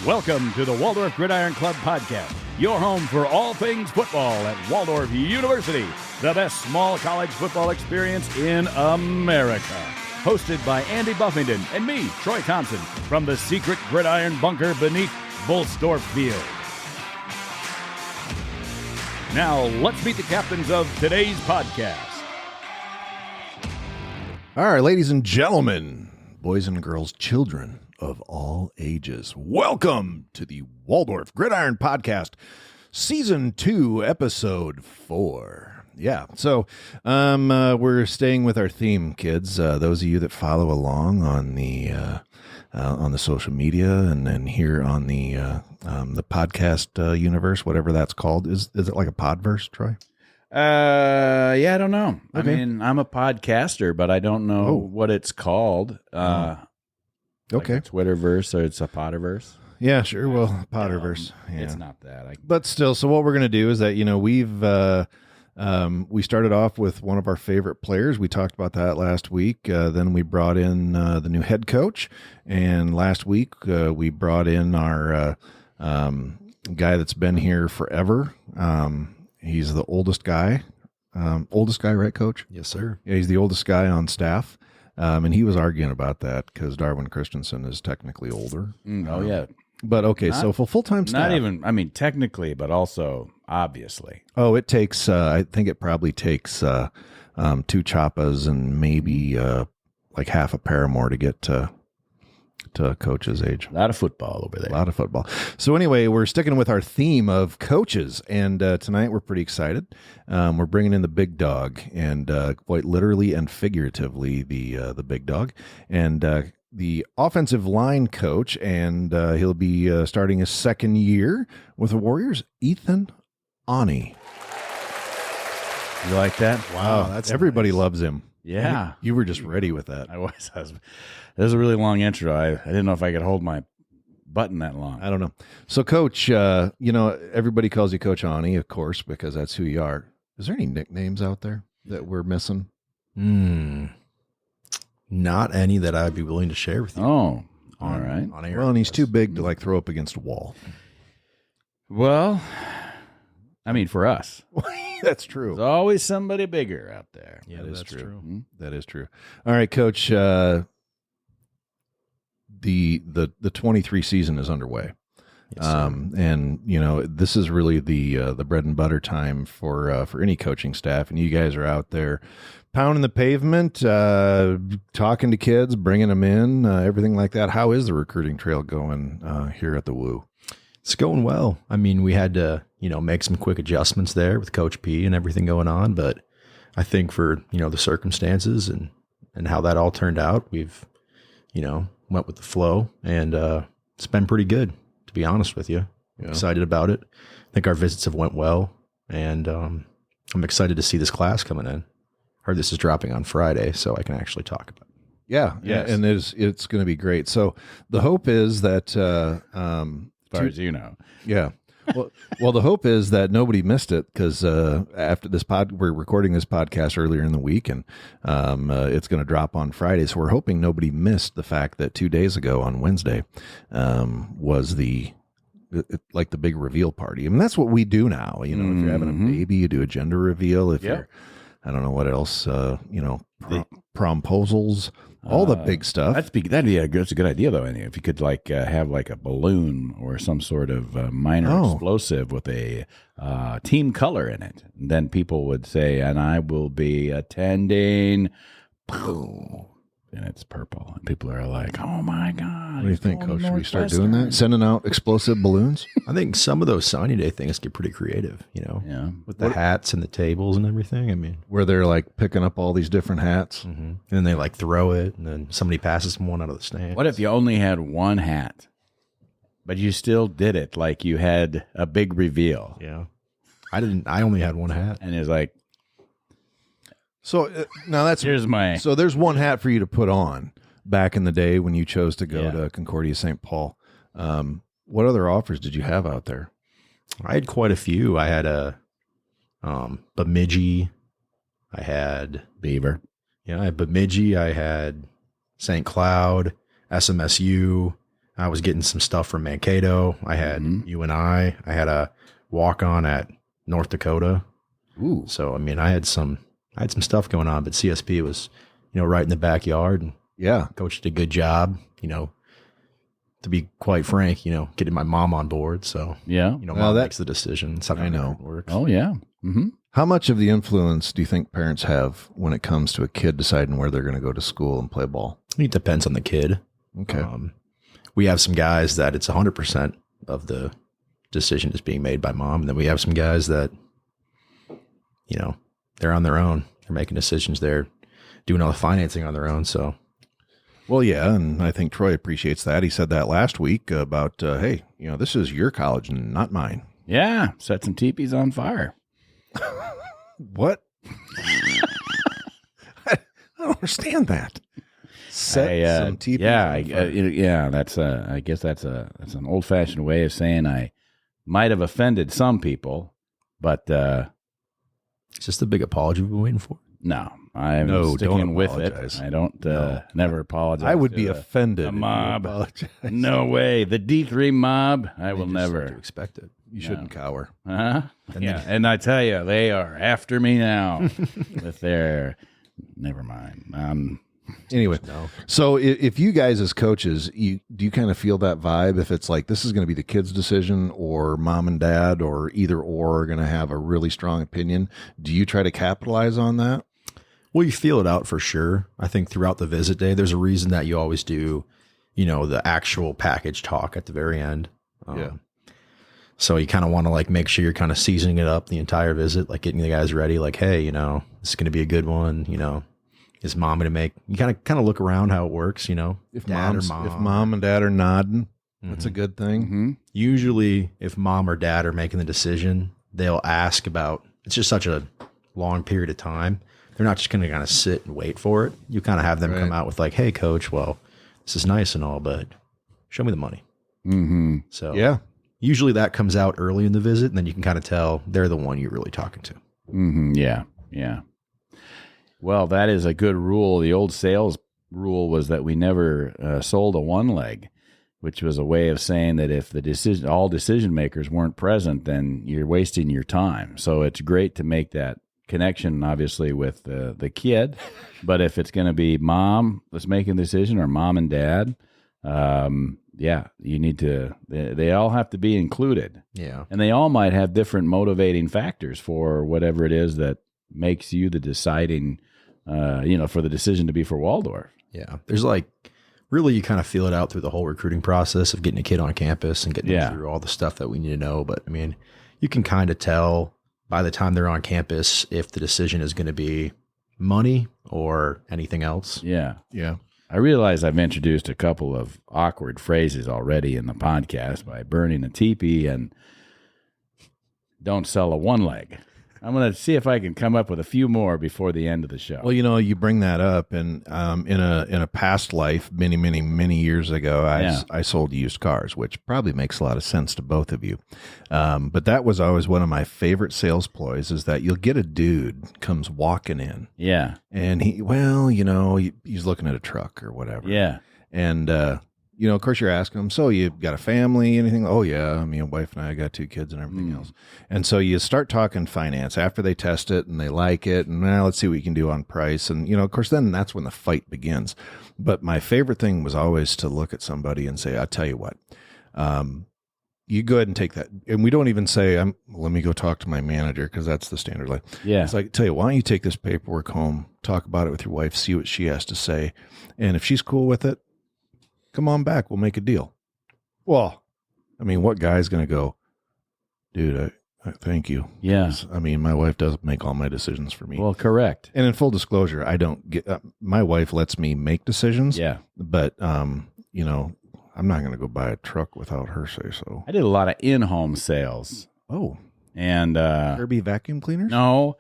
Welcome to the Waldorf GridIron Club podcast, your home for all things football at Waldorf University, the best small college football experience in America. Hosted by Andy Buffington and me, Troy Thompson, from the secret GridIron bunker beneath Bullstorff Field. Now, let's meet the captains of today's podcast. All right, ladies and gentlemen, boys and girls, children of all ages, welcome to the Waldorf GridIron Podcast, Season 2, Episode 4. Yeah, so we're staying with our theme, kids. Those of you that follow along on the social media and then here on the podcast universe, whatever that's called, is it like a podverse, Troy? Yeah, I don't know. Okay. I mean, I'm a podcaster, but I don't know what it's called. Okay. Like a Twitterverse or it's a Potterverse. Yeah, sure. Well, Potterverse. Yeah. It's not that. But still, so what we're going to do is that, we started off with one of our favorite players. We talked about that last week. Then we brought in the new head coach. And last week we brought in our guy that's been here forever. He's the oldest guy. Oldest guy, right, Coach? Yes, sir. Yeah, he's the oldest guy on staff. And he was arguing about that because Darwin Christensen is technically older. Oh, yeah. But okay, so for full-time staff. Not even, I mean, technically, but also obviously. Oh, it takes, I think it probably takes 2 choppas and maybe like half a pair more to get to coach's age. A lot of football over there. A lot of football. So anyway, we're sticking with our theme of coaches, and tonight we're pretty excited. We're bringing in the big dog, and quite literally and figuratively the big dog, and the offensive line coach, and he'll be starting his second year with the Warriors, Ethan Aune. You like that? Wow, that's everybody loves him. Yeah. You were just ready with that. I was. It was a really long intro. I didn't know if I could hold my button that long. I don't know. So, Coach, everybody calls you Coach Aune, of course, because that's who you are. Is there any nicknames out there that we're missing? Not any that I'd be willing to share with you. Oh, all right. On air. Well, and he's too big to throw up against a wall. Well, I mean, for us. That's true. There's always somebody bigger out there. Yeah, that is that's true. Hmm? That is true. All right, Coach. The 23 season is underway. Yes, sir. And this is really the bread and butter time for any coaching staff, and you guys are out there pounding the pavement, talking to kids, bringing them in, everything like that. How is the recruiting trail going here at the Woo? It's going well. I mean, we had to, make some quick adjustments there with Coach P and everything going on, but I think for, the circumstances and how that all turned out, we've, went with the flow, and it's been pretty good, to be honest with you. Yeah. Excited about it. I think our visits have went well, and I'm excited to see this class coming in. Heard this is dropping on Friday, so I can actually talk about it. Yeah, Yes. and it's going to be great. So the hope is that, As far as you know. yeah. Well, the hope is that nobody missed it because after this we're recording this podcast earlier in the week, and it's going to drop on Friday. So we're hoping nobody missed the fact that 2 days ago on Wednesday was the big reveal party. I mean, that's what we do now. If you're having a baby, you do a gender reveal. If you're, I don't know what else, promposals, all the big stuff. That's a good idea, though. If you could have a balloon or some sort of minor explosive with a team color in it, and then people would say, "And I will be attending." Boom. And it's purple, and people are like, "Oh my god!" What do you think, Coach? Should we start doing that? Sending out explosive balloons? I think some of those signing day things get pretty creative, Yeah. with the hats and the tables and everything. I mean, Where they're picking up all these different hats. and then they throw it, and then somebody passes them one out of the stand. What if you only had one hat, but you still did it like you had a big reveal? Yeah, I only had one hat. And it's like, So now that's here's my. So there's one hat for you to put on back in the day when you chose to go Yeah. to Concordia St. Paul. What other offers did you have out there? I had quite a few. I had a Bemidji. I had Beaver. I had Bemidji. I had St. Cloud, SMSU. I was getting some stuff from Mankato. I had UNI. I had a walk on at North Dakota. Ooh. So, I mean, I had some stuff going on, but CSP was, right in the backyard, and Yeah. coach did a good job, to be quite frank, getting my mom on board. So, Yeah. mom makes the decision. That's how I know. it works. Oh, yeah. Mm-hmm. How much of the influence do you think parents have when it comes to a kid deciding where they're going to go to school and play ball? It depends on the kid. Okay. We have some guys that it's 100% of the decision is being made by mom. And then we have some guys that, they're on their own. They're making decisions. They're doing all the financing on their own. So, Well, yeah, and I think Troy appreciates that. He said that last week about, hey, this is your college and not mine. Yeah. Set some teepees on fire. What? I don't understand that. Set some teepees on fire. Yeah. That's I guess that's an old fashioned way of saying I might have offended some people, but it's just a big apology we've been waiting for. no, I'm No, sticking don't with apologize. it. I don't never apologize. I would to be the- offended. the if you mob. apologized. No way. The D3 mob. I will You just have never. to expect it. You shouldn't cower. Huh? Yeah, and I tell you, they are after me now with their. Never mind. Anyway, so if you guys as coaches, do you kind of feel that vibe? If it's like this is going to be the kid's decision, or mom and dad, or either or are going to have a really strong opinion, do you try to capitalize on that? Well, you feel it out for sure. I think throughout the visit day, there's a reason that you always do, the actual package talk at the very end. Yeah. So you kind of want to make sure you're kind of seasoning it up the entire visit, like getting the guys ready. Like, hey, this is going to be a good one. Is mom going to make? You kind of look around how it works. If dad or if mom and dad are nodding, that's a good thing. Mm-hmm. Usually, if mom or dad are making the decision, they'll ask about. It's just such a long period of time. They're not just going to kind of sit and wait for it. You kind of have them come out with like, "Hey, coach, well, this is nice and all, but show me the money." Mm-hmm. So Yeah. usually that comes out early in the visit, and then you can kind of tell they're the one you're really talking to. Mm-hmm. Yeah. Yeah. Well, that is a good rule. The old sales rule was that we never sold a one leg, which was a way of saying that if all decision makers weren't present, then you're wasting your time. So it's great to make that connection, obviously, with the kid. But if it's going to be mom that's making the decision, or mom and dad, you need to. They all have to be included. Yeah. And they all might have different motivating factors for whatever it is that makes you the deciding, for the decision to be for Waldorf. Yeah. There's really you kind of feel it out through the whole recruiting process of getting a kid on campus and getting them through all the stuff that we need to know. But I mean, you can kind of tell by the time they're on campus if the decision is going to be money or anything else. Yeah. Yeah. I realize I've introduced a couple of awkward phrases already in the podcast by burning a teepee and don't sell a one leg. I'm going to see if I can come up with a few more before the end of the show. Well, you bring that up, and in a past life, many, many, many years ago, I sold used cars, which probably makes a lot of sense to both of you. But that was always one of my favorite sales ploys, is that you'll get a dude comes walking in, Yeah. and he's looking at a truck or whatever, Yeah. and of course, you're asking them, so you got a family, anything? Oh, yeah. I mean, wife and I got 2 kids and everything else. And so you start talking finance after they test it and they like it. And now let's see what you can do on price. And, of course, then that's when the fight begins. But my favorite thing was always to look at somebody and say, I'll tell you what, you go ahead and take that. And we don't even say, let me go talk to my manager, because that's the standard line. Yeah. It's like, tell you, why don't you take this paperwork home, talk about it with your wife, see what she has to say. And if she's cool with it, come on back. We'll make a deal. Well, I mean, what guy's going to go, dude, I thank you. Yeah. I mean, my wife doesn't make all my decisions for me. Well, correct. And in full disclosure, I don't get, my wife lets me make decisions. Yeah. But, I'm not going to go buy a truck without her say so. I did a lot of in-home sales. Oh, And Kirby vacuum cleaners? no,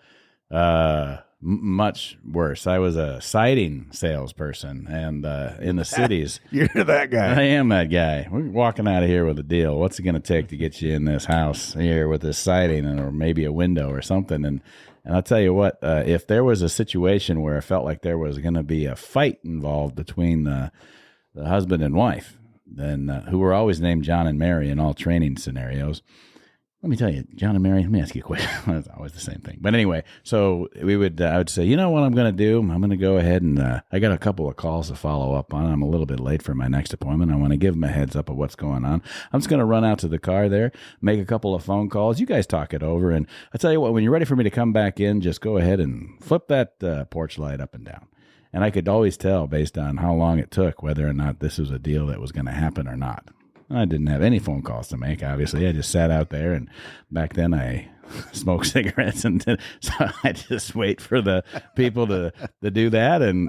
much worse. I was a siding salesperson, and in the cities. You're that guy. I am that guy. We're walking out of here with a deal. What's it going to take to get you in this house here with this siding, or maybe a window or something? And I'll tell you what, if there was a situation where I felt like there was going to be a fight involved between the husband and wife, then who were always named John and Mary in all training scenarios. Let me tell you, John and Mary, let me ask you a question. It's always the same thing. But anyway, so I would say, you know what I'm going to do? I'm going to go ahead and I got a couple of calls to follow up on. I'm a little bit late for my next appointment. I want to give them a heads up of what's going on. I'm just going to run out to the car there, make a couple of phone calls. You guys talk it over. And I tell you what, when you're ready for me to come back in, just go ahead and flip that porch light up and down. And I could always tell based on how long it took whether or not this was a deal that was going to happen or not. I didn't have any phone calls to make, obviously. I just sat out there, and back then I smoked cigarettes, and so I just wait for the people to do that. And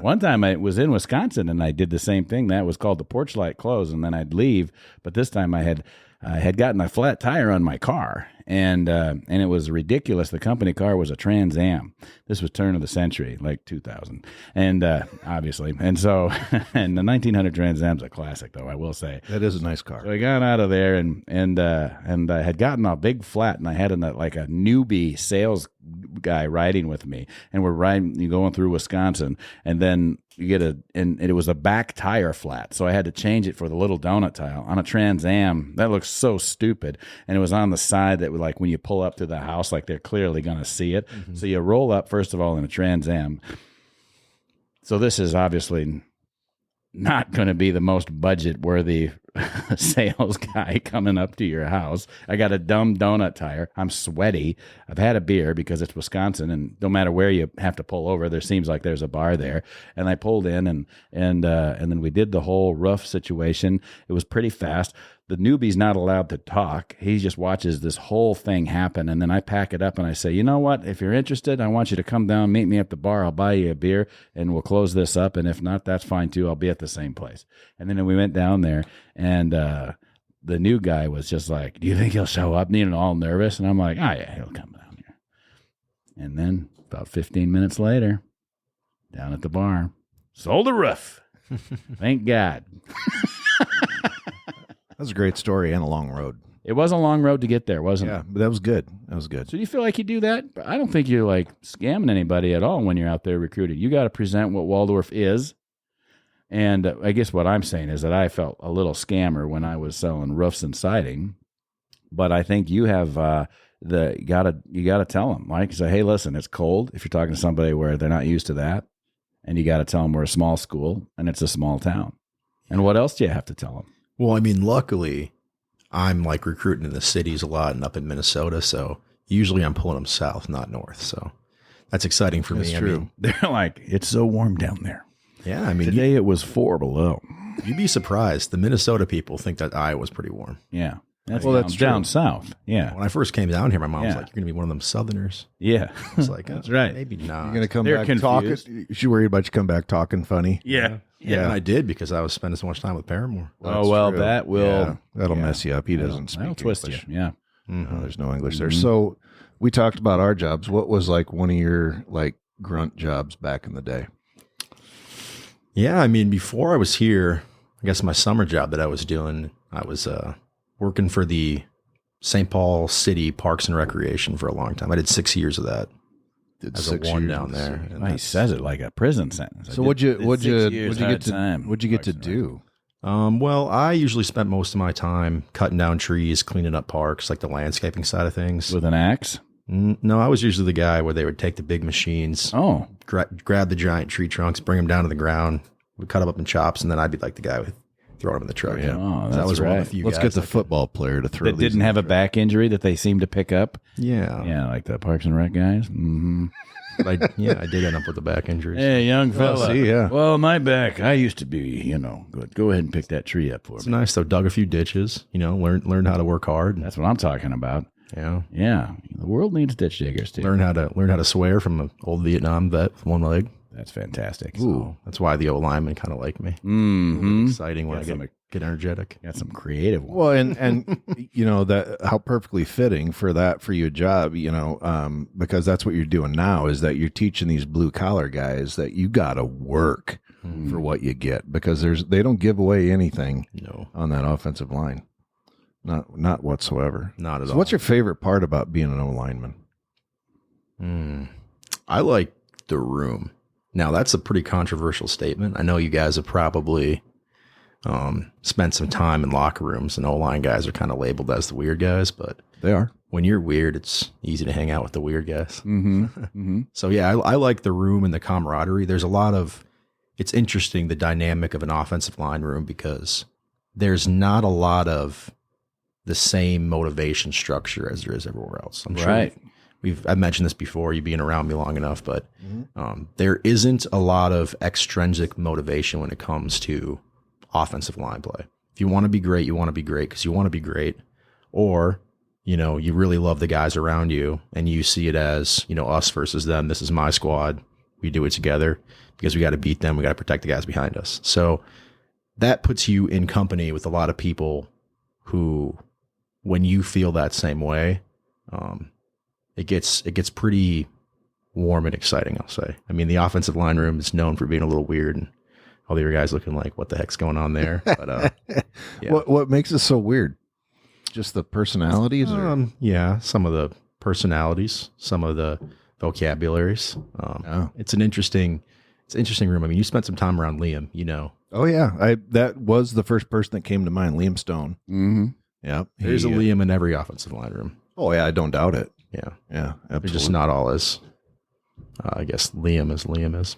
one time I was in Wisconsin, and I did the same thing. That was called the porch light close, and then I'd leave. But this time I had gotten a flat tire on my car, and it was ridiculous. The company car was a Trans Am. This was turn of the century, like 2000, and obviously, and so, and the 1900 Trans Am's a classic, though I will say that is a nice car. So I got out of there, and I had gotten a big flat, and I had like a newbie sales guy riding with me, and we're going through Wisconsin, and then you get and it was a back tire flat, so I had to change it for the little donut tile on a Trans Am. That looks so stupid, and it was on the side that, like, when you pull up to the house, like they're clearly going to see it. Mm-hmm. So you roll up first of all in a Trans Am. So this is obviously not going to be the most budget-worthy sales guy coming up to your house. I got a dumb donut tire. I'm sweaty. I've had a beer because it's Wisconsin, and no matter where you have to pull over, there seems like there's a bar there. And I pulled in, and then we did the whole roof situation. It was pretty fast. The newbie's not allowed to talk. He just watches this whole thing happen, and then I pack it up and I say, you know what? If you're interested, I want you to come down, meet me at the bar. I'll buy you a beer, and we'll close this up. And if not, that's fine too. I'll be at the same place. And then we went down there, and the new guy was just like, do you think he'll show up? All nervous. And I'm like, oh, yeah, he'll come down here. And then about 15 minutes later, down at the bar, sold a roof. Thank God. That's a great story and a long road. It was a long road to get there, wasn't it? Yeah, but that was good. That was good. So do you feel like you do that? I don't think you're like scamming anybody at all when you're out there recruiting. You got to present what Waldorf is. And I guess what I'm saying is that I felt a little scammer when I was selling roofs and siding. But I think you have you gotta tell them, like, say, hey, listen, it's cold. If you're talking to somebody where they're not used to that, and you got to tell them we're a small school and it's a small town. And what else do you have to tell them? Well, I mean, luckily, I'm like recruiting in the cities a lot and up in Minnesota, so usually I'm pulling them south, not north. So that's exciting for me. That's true. I mean, they're like, it's so warm down there. Yeah, I mean, today it was 4 below. You'd be surprised. The Minnesota people think that Iowa's pretty warm. Yeah. That's that's down south. Yeah. When I first came down here, my mom was like, you're going to be one of them Southerners. Yeah. I was like, that's right. Maybe not. You're going to come They're back confused. talking. She worried about you come back talking funny. Yeah. Yeah, and I did because I was spending so much time with Paramore. Well, true. that will. Yeah, that'll mess you up. He doesn't speak That'll twist English. you. Yeah. Mm-hmm. No, there's no English there. So we talked about our jobs. What was like one of your like grunt jobs back in the day? Yeah, I mean, before I was here, I guess my summer job that I was doing, I was working for the St. Paul City Parks and Recreation for a long time. I did 6 years of that. As a one down there. He says it like a prison sentence. So what'd you get to do? Well, I usually spent most of my time cutting down trees, cleaning up parks, like the landscaping side of things. With an axe? No, I was usually the guy where they would take the big machines, grab the giant tree trunks, bring them down to the ground, we'd cut them up in chops, and then I'd be like the guy with throwing them in the truck. Yeah. Oh, that's that was right. one of the few Let's guys get the football player to throw. That didn't have a back injury that they seemed to pick up. Yeah. Yeah, like the Parks and Rec guys. Mm-hmm. But I did end up with the back injuries. Hey, young fella. see, yeah. Well, my back, I used to be, good. Go ahead and pick that tree up for It's me. nice though. Dug a few ditches. Learned how to work hard. That's what I'm talking about. Yeah. Yeah. The world needs ditch diggers too. Learn how to swear from an old Vietnam vet with one leg. That's fantastic. So that's why the O linemen kind of like me. Mm-hmm. Exciting when I get energetic. Got some creative ones. Well, and that how perfectly fitting for your job, because that's what you're doing now is that you're teaching these blue collar guys that you got to work for what you get because they don't give away anything on that offensive line. Not whatsoever. Not at So all. what's your favorite part about being an O lineman? I like the room. Now, that's a pretty controversial statement. I know you guys have probably spent some time in locker rooms, and O-line guys are kind of labeled as the weird guys, but They are. when you're weird, it's easy to hang out with the weird guys. Mm-hmm. Mm-hmm. So yeah, I like the room and the camaraderie. There's a lot of, it's interesting, the dynamic of an offensive line room, because there's not a lot of the same motivation structure as there is everywhere else. I'm sure I've mentioned this before, you being around me long enough, but there isn't a lot of extrinsic motivation when it comes to offensive line play. If you want to be great, you want to be great because you want to be great, or you really love the guys around you and you see it as, us versus them. This is my squad. We do it together because we got to beat them. We got to protect the guys behind us. So that puts you in company with a lot of people who, when you feel that same way, it gets pretty warm and exciting, I'll say. I mean, the offensive line room is known for being a little weird, and all the other guys looking like, what the heck's going on there? But yeah. What makes it so weird? Just the personalities? Yeah, some of the personalities, some of the vocabularies. It's an interesting room. I mean, you spent some time around Liam, Oh yeah, that was the first person that came to mind, Liam Stone. Mm-hmm. Yeah, there's a Liam in every offensive line room. Oh yeah, I don't doubt it. Yeah, absolutely. They're just not all as, I guess, Liam is.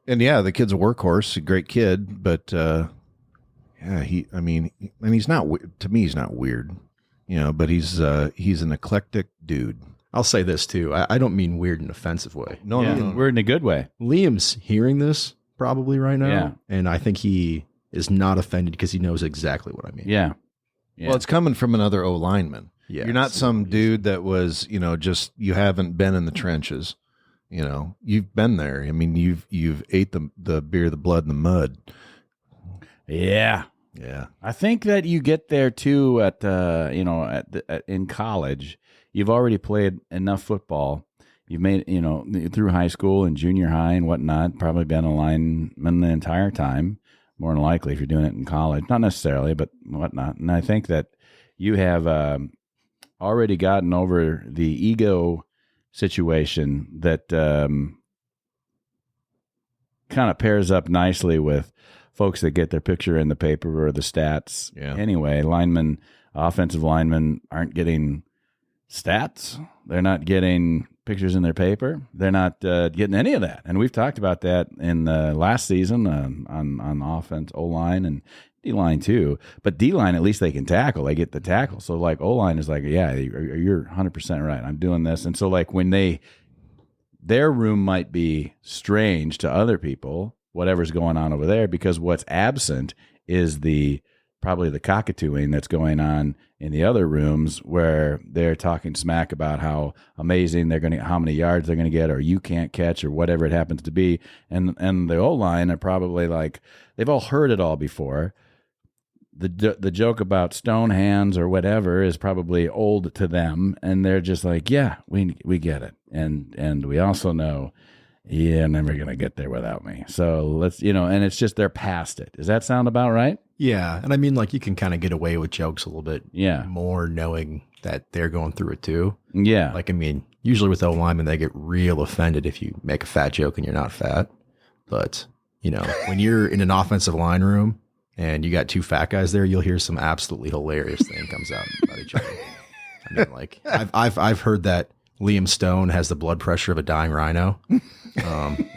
And yeah, the kid's a workhorse, a great kid, but yeah, he's not, to me, he's not weird, but he's an eclectic dude. I'll say this too. I don't mean weird in an offensive way. No, we're in a good way. Liam's hearing this probably right now. Yeah. And I think he is not offended because he knows exactly what I mean. Yeah. Well, it's coming from another O lineman. Yeah. You're not some dude that was, just, you haven't been in the trenches. You've been there. I mean, you've ate the beer, the blood, and the mud. Yeah. Yeah. I think that you get there too at in college. You've already played enough football. You've made, through high school and junior high and whatnot, probably been a lineman the entire time, more than likely if you're doing it in college. Not necessarily, but whatnot. And I think that you have already gotten over the ego situation that kind of pairs up nicely with folks that get their picture in the paper or the stats. Yeah. Anyway, offensive linemen aren't getting stats. They're not getting pictures in their paper. They're not getting any of that. And we've talked about that in the last season on offense, O-line, and D-line too. But D-line, at least they can tackle. They get the tackle. So like O-line is like, yeah, you're 100% right. I'm doing this. And so like when their room might be strange to other people, whatever's going on over there, because what's absent is probably the cockatooing that's going on in the other rooms where they're talking smack about how amazing how many yards they're going to get, or you can't catch, or whatever it happens to be. And the O-line are probably like, they've all heard it all before. The joke about stone hands or whatever is probably old to them, and they're just like, yeah, we get it. And we also know you're never going to get there without me. So let's, and it's just they're past it. Does that sound about right? Yeah. And I mean, like, you can kind of get away with jokes a little bit more knowing that they're going through it too. Yeah. Like, I mean, usually with O-linemen, they get real offended if you make a fat joke and you're not fat. But, when you're in an offensive line room and you got two fat guys there, you'll hear some absolutely hilarious thing comes out about each other. I mean, like, I've heard that Liam Stone has the blood pressure of a dying rhino.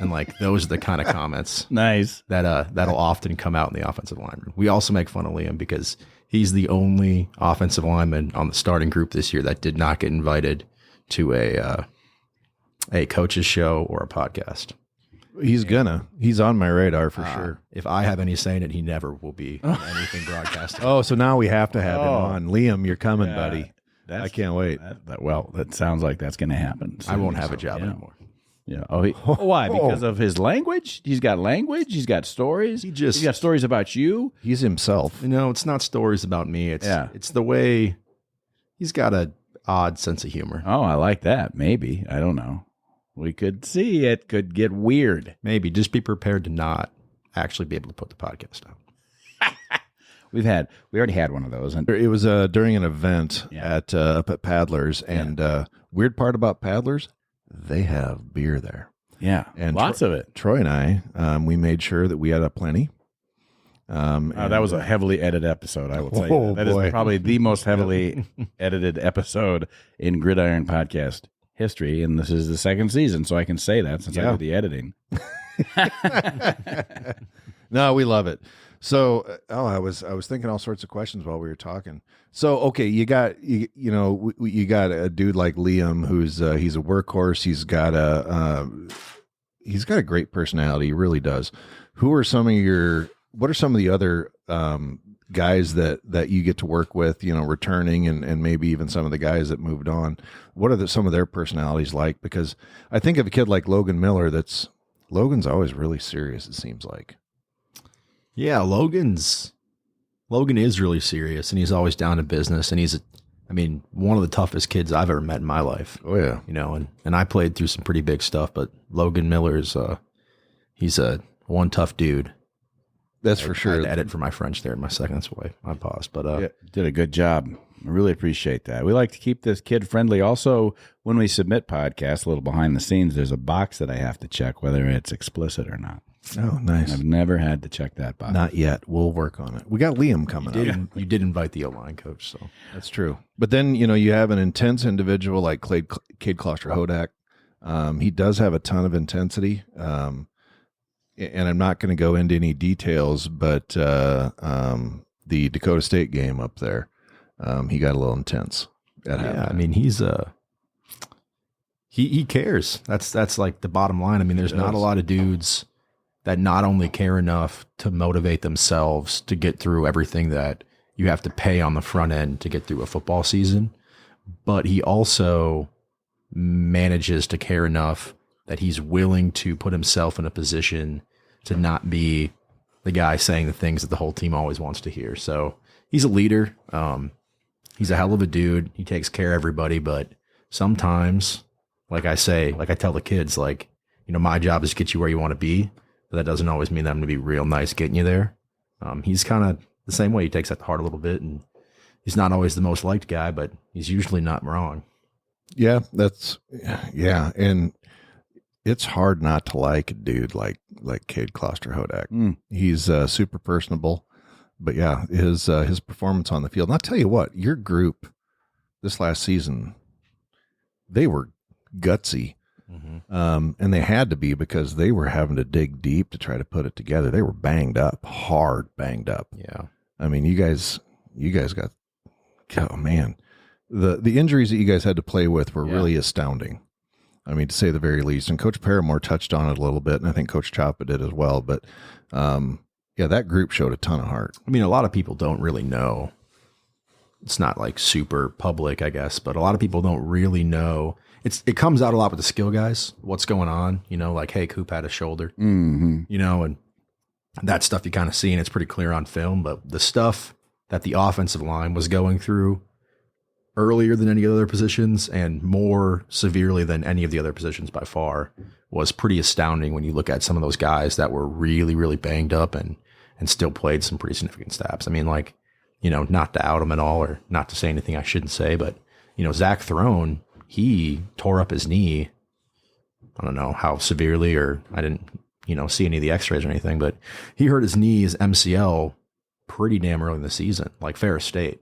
And like, those are the kind of comments nice that'll often come out in the offensive line room. We also make fun of Liam because he's the only offensive lineman on the starting group this year that did not get invited to a coach's show or a podcast. He's on my radar for sure. If I have any say in it, he never will be on anything broadcasted. Oh, so now we have to have him on. Liam, you're coming, buddy. I can't wait. That sounds like that's going to happen soon. I won't have a job anymore. Yeah. Why? Because of his language? He's got language. He's got stories. He's got stories about you. He's himself. It's not stories about me. It's the way he's got an odd sense of humor. Oh, I like that. Maybe. I don't know. We could see it could get weird. Maybe. Just be prepared to not actually be able to put the podcast out. We already had one of those. And it was during an event up at Paddlers, and weird part about Paddlers, they have beer there. Yeah, and lots of it. Troy and I, we made sure that we had a plenty. That was a heavily edited episode, I will tell you. That is probably the most heavily edited episode in GridIron podcast history, and this is the second season, so I can say that since I did the editing. No, we love it. So, I was thinking all sorts of questions while we were talking. So, okay, you got a dude like Liam who's he's a workhorse. He's got a great personality. He really does. What are some of the other guys that you get to work with, returning and maybe even some of the guys that moved on? What are some of their personalities like? Because I think of a kid like Logan Miller. Logan's always really serious, it seems like. Yeah, Logan is really serious, and he's always down to business, and he's one of the toughest kids I've ever met in my life. Oh yeah. And I played through some pretty big stuff, but Logan Miller's he's a one tough dude. That's for sure. I had to edit for my French there in my second. That's why I paused. But did a good job. I really appreciate that. We like to keep this kid friendly. Also, when we submit podcasts, a little behind the scenes, there's a box that I have to check whether it's explicit or not. Oh, nice. I've never had to check that box. Not yet. We'll work on it. We got Liam coming up. You did invite the O-line coach, so that's true. But then, you have an intense individual like Kade Kloster-Hodak. He does have a ton of intensity. And I'm not going to go into any details, but the Dakota State game up there, he got a little intense. He's he cares. That's like the bottom line. There's not a lot of dudes that not only care enough to motivate themselves to get through everything that you have to pay on the front end to get through a football season, but he also manages to care enough that he's willing to put himself in a position to not be the guy saying the things that the whole team always wants to hear. So he's a leader. He's a hell of a dude. He takes care of everybody, but sometimes, like I tell the kids, my job is to get you where you want to be, but that doesn't always mean that I'm going to be real nice getting you there. He's kind of the same way. He takes that to heart a little bit, and he's not always the most liked guy, but he's usually not wrong. Yeah, and it's hard not to like a dude like Kade Kloster-Hodak. He's super personable, but yeah, his performance on the field. And I'll tell you what, your group this last season, they were gutsy. Mm-hmm. And they had to be because they were having to dig deep to try to put it together. They were hard banged up. Yeah. You guys got, oh man, the injuries that you guys had to play with were really astounding. To say the very least. And Coach Paramore touched on it a little bit, and I think Coach Chapa did as well. But that group showed a ton of heart. A lot of people don't really know. It's not like super public, I guess, but a lot of people don't really know. It comes out a lot with the skill guys, what's going on, hey, Coop had a shoulder, and that stuff you kind of see, and it's pretty clear on film. But the stuff that the offensive line was going through earlier than any other positions and more severely than any of the other positions by far was pretty astounding when you look at some of those guys that were really, really banged up and still played some pretty significant snaps. Not to out him at all or not to say anything I shouldn't say, but, Zach Throne, he tore up his knee. I don't know how severely, or I didn't, see any of the x-rays or anything, but he hurt his knee, his MCL, pretty damn early in the season, like Ferris State.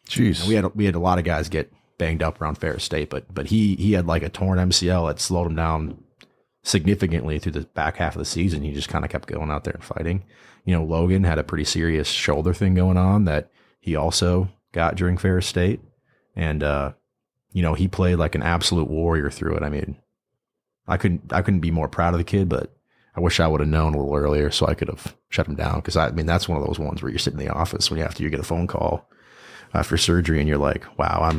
Jeez. We had a lot of guys get banged up around Ferris State, but he had like a torn MCL that slowed him down significantly through the back half of the season. He just kind of kept going out there and fighting. Logan had a pretty serious shoulder thing going on that he also got during Ferris State. And, he played like an absolute warrior through it. I couldn't be more proud of the kid, but I wish I would have known a little earlier so I could have shut him down. Cause that's one of those ones where you're sitting in the office when you get a phone call after surgery and you're like, wow,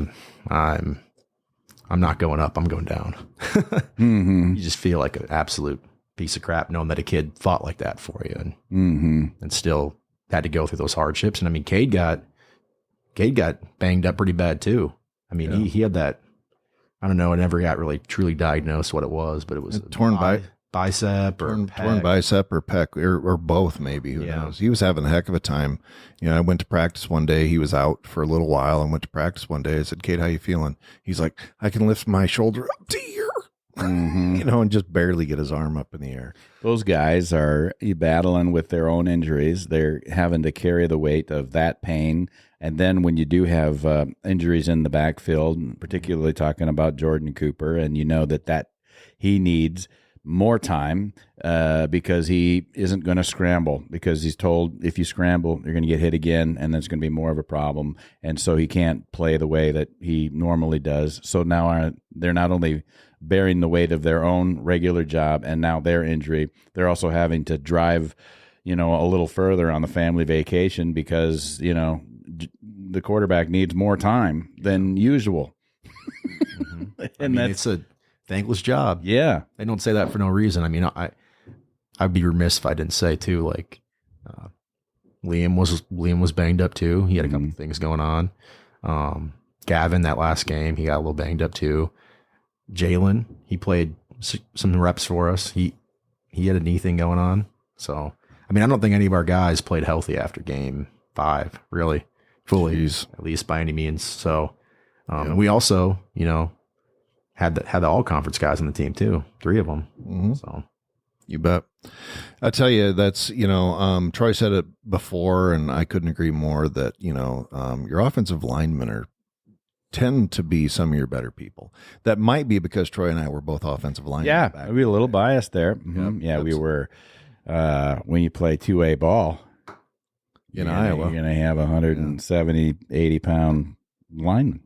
I'm not going up, I'm going down. Mm-hmm. You just feel like an absolute piece of crap knowing that a kid fought like that for you and still had to go through those hardships. And Kade got banged up pretty bad too. He had that, I don't know, it never got really truly diagnosed what it was, but it was a torn bicep or torn bicep or pec or both maybe. Who knows? He was having a heck of a time. I went to practice one day. He was out for a little while and went to practice one day. I said, Kade, how you feeling? He's like, I can lift my shoulder up to here. and just barely get his arm up in the air. Those guys are battling with their own injuries. They're having to carry the weight of that pain. And then when you do have injuries in the backfield, particularly talking about Jordan Cooper, and you know that he needs more time because he isn't going to scramble, because he's told if you scramble, you're going to get hit again, and that's going to be more of a problem. And so he can't play the way that he normally does. So now they're not only bearing the weight of their own regular job and now their injury, they're also having to drive, a little further on the family vacation because, the quarterback needs more time than usual. And it's a thankless job. Yeah. They don't say that for no reason. I mean, I'd be remiss if I didn't say too, like, Liam was banged up too. He had a couple things going on. Gavin, that last game, he got a little banged up too. Jalen, he played some reps for us. He had a knee thing going on. So, I mean, I don't think any of our guys played healthy after game 5, really, fully, at least by any means. So, we also, had the all conference guys on the team too, 3 of them. So, you bet. I tell you, that's, Troy said it before, and I couldn't agree more that, your offensive linemen tend to be some of your better people. That might be because Troy and I were both offensive linemen. Yeah, I'd be a little biased there. Yeah, we were. When you play 2A ball in Iowa, you're going to have 170, 80-pound linemen.